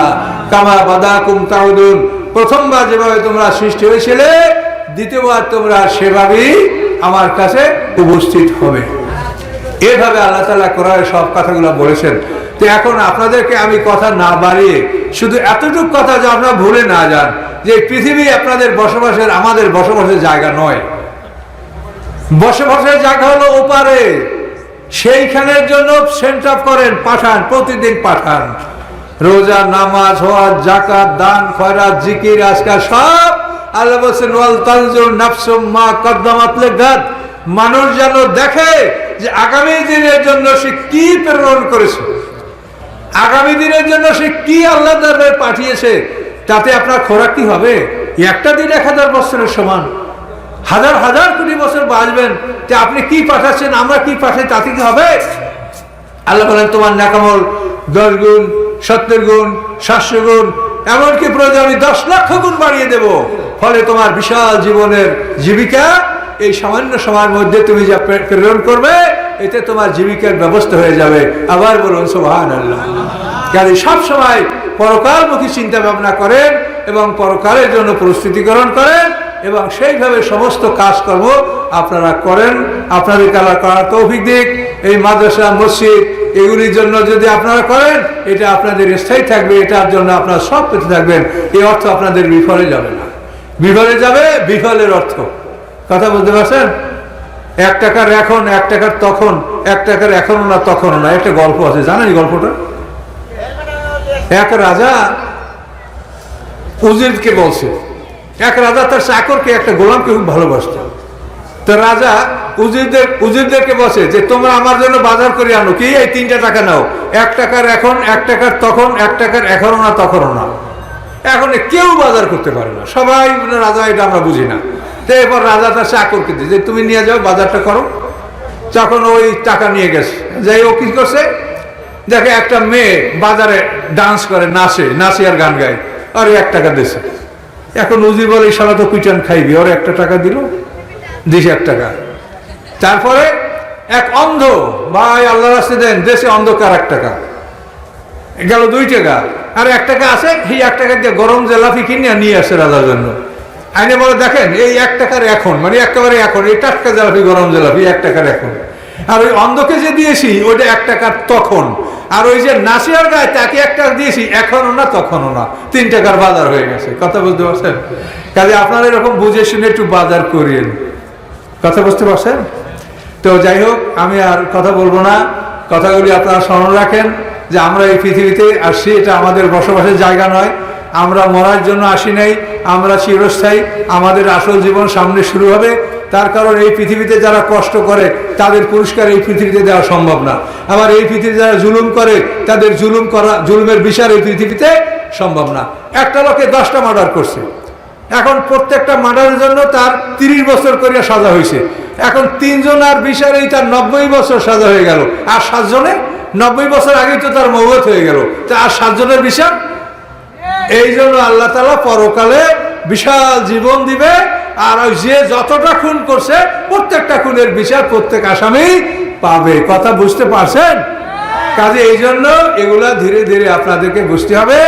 কামা বাদাকুম তাউদুন, প্রথমবার যেভাবে তোমরা সৃষ্টি হয়েছিলে, দ্বিতীয়বার তোমরা সেভাবেই আমার কাছে উপস্থিত হবে। এভাবে আল্লাহ তাআলা কোরআনে সব কথাগুলো বলেছেন। তো এখন আপনাদেরকে আমি কথা না বাড়িয়ে শুধু এতটুকু কথা যে আপনারা ভুলে না যান যে পৃথিবী আপনাদের বসবাসের, আমাদের বসবাসের জায়গা নয়। বসবাসের জায়গা হলো ওপারে, সেইখানের জন্য সেন্ট অফ করেন, পাঠান, প্রতিদিন পাঠান। রোজা, নামাজ, হজ, যাকাত, দান, খয়রাত, জিকির, আজকার সব আল্লাহ বলছেন ওয়াল তানজুর নাফসুম মা কদ্দামাত লিগাদ। মানুষ যেন দেখে যে আগামী দিনের জন্য সে কি প্রেরণ করেছে, আগামী দিনের জন্য সে কি আল্লাহ দরবারে পাঠিয়েছে। তাতে আপনার খোরাক কি হবে? একটা দিন 1000 বছরের সমান, হাজার হাজার কোটি বছর বাঁচবেন। যে আপনি কি পাঠাচ্ছেন, আমরা কি পাঠাই, তাতে কি হবে? আল্লাহ বলেন তোমার নেকামল 10 গুণ, 70 গুণ, 700 গুণ, এমনকি প্রয়োজন আমি 10 লক্ষ গুণ বাড়িয়ে দেব। ফলে তোমার বিশাল জীবনের জীবিকা এই সামান্য সময়ের মধ্যে তুমি যা প্রেরণ করবে, এতে তোমার জীবিকার ব্যবস্থা হয়ে যাবে। আবার বলুন সুবহানাল্লাহ। কাজে সব সময় পরকালমুখী চিন্তা ভাবনা করেন এবং পরকালের জন্য প্রস্তুতি গ্রহণ করেন, এবং সেইভাবে সমস্ত কাজকর্ম আপনারা করেন। আপনাদের করার তৌফিক দিক। এই মাদ্রাসা, মসজিদ, এগুলির জন্য যদি আপনারা করেন, এটা আপনাদের স্থায়ী থাকবে, এটার জন্য আপনারা সব পেতে থাকবেন। এই অর্থ আপনাদের বিফলে যাবে না। বিফলে যাবে বিফলের অর্থ, কথা বলতে পারছেন? 1 টাকার এখন, 1 টাকার তখন, 1 টাকার এখনো না তখনও না। একটা গল্প আছে, জানেন এই গল্পটা? এক রাজা উজিরকে বলছে, এক রাজা তার চাকরকে, একটা গোলামকে খুব ভালোবাসত। তো রাজা উজিরদেরকে বসে যে তোমরা আমার জন্য বাজার করে আনো, কি এই 3টা টাকা নাও, 1 টাকার এখন, 1 টাকার তখন, 1 টাকার এখনো না তখনও না। এখন কেউ বাজার করতে পারে না, সবাই রাজা এটা আমরা বুঝি না। তো এরপর রাজা তার চাকরকে দিয়ে যে তুমি নিয়ে যাও, বাজারটা করো। তখন ওই টাকা নিয়ে গেছে, যাই ও কি করছে, দেখে একটা মেয়ে বাজারে ডান্স করে, নাচে আর গান গায়, আর 1 টাকা দিয়েছে। এখন উজি বলে এই শালা তো পিটান খাইবি, ওর 1 টাকা দিল, দিছে 1 টাকা। তারপরে এক অন্ধ, ভাই আল্লাহ রাস্তায় দেন, দেশে অন্ধকার 1 টাকা গেল, 2 টাকা, আর 1 টাকা আছে, এই 1 টাকা দিয়ে গরম জেলাফি কিনে নিয়ে আসে রাজার জন্য। আইনে বলে দেখেন এই 1 টাকার এখন, মানে একেবারে এখন, এই টাটকা জেলাফি, গরম জেলাফি 1 টাকার এখন। আর ওই অন্ধকে যে দিয়েছি ওইটা 1 টাকার তখন, আর ওই যে নাসিয়ার গায়ে তাকে 1 টাকা দিয়েছি, এখনো না তখনও না, 3 টাকার বাজার হয়ে গেছে। কথা বুঝতে পারছেন? কাজে আপনারা এরকম বুঝে শুনে একটু বাজার করিয়েন। কথা বুঝতে পারছেন? তো যাই হোক, আমি আর কথা বলবো না। কথাগুলি আপনারা স্মরণ রাখেন যে আমরা এই পৃথিবীতে আসছি, এটা আমাদের বসবাসের জায়গা নয়। আমরা মরার জন্য আসি নাই, আমরা চিরস্থায়ী। আমাদের আসল জীবন সামনে শুরু হবে। তার কারণ এই পৃথিবীতে যারা কষ্ট করে তাদের পুরস্কার এই পৃথিবীতে দেওয়া সম্ভব না। আবার এই পৃথিবীতে যারা জুলুম করে তাদের জুলুমের বিচার এই পৃথিবীতে সম্ভব না। একটা লোকে 10টা মার্ডার করছে, এখন প্রত্যেকটা মার্ডারের জন্য তার 30 বছর করে সাজা হয়েছে। এখন 3 জন আর বিচারেই তার 90 বছর সাজা হয়ে গেল, আর 7 জনে 90 বছর আগেই তো তার মওত হয়ে গেল, তা আর 7 জনের বিচার। এই জন্য আল্লাহ তাআলা পরকালে বিশাল জীবন দিবে, আর ওই যে যতটা খুন করছে প্রত্যেকটা খুনের বিচার প্রত্যেক আসামি পাবে। কথা বুঝতে পারছেন? কাজে এই জন্য এগুলা ধীরে ধীরে আপনাদেরকে বুঝতে হবে।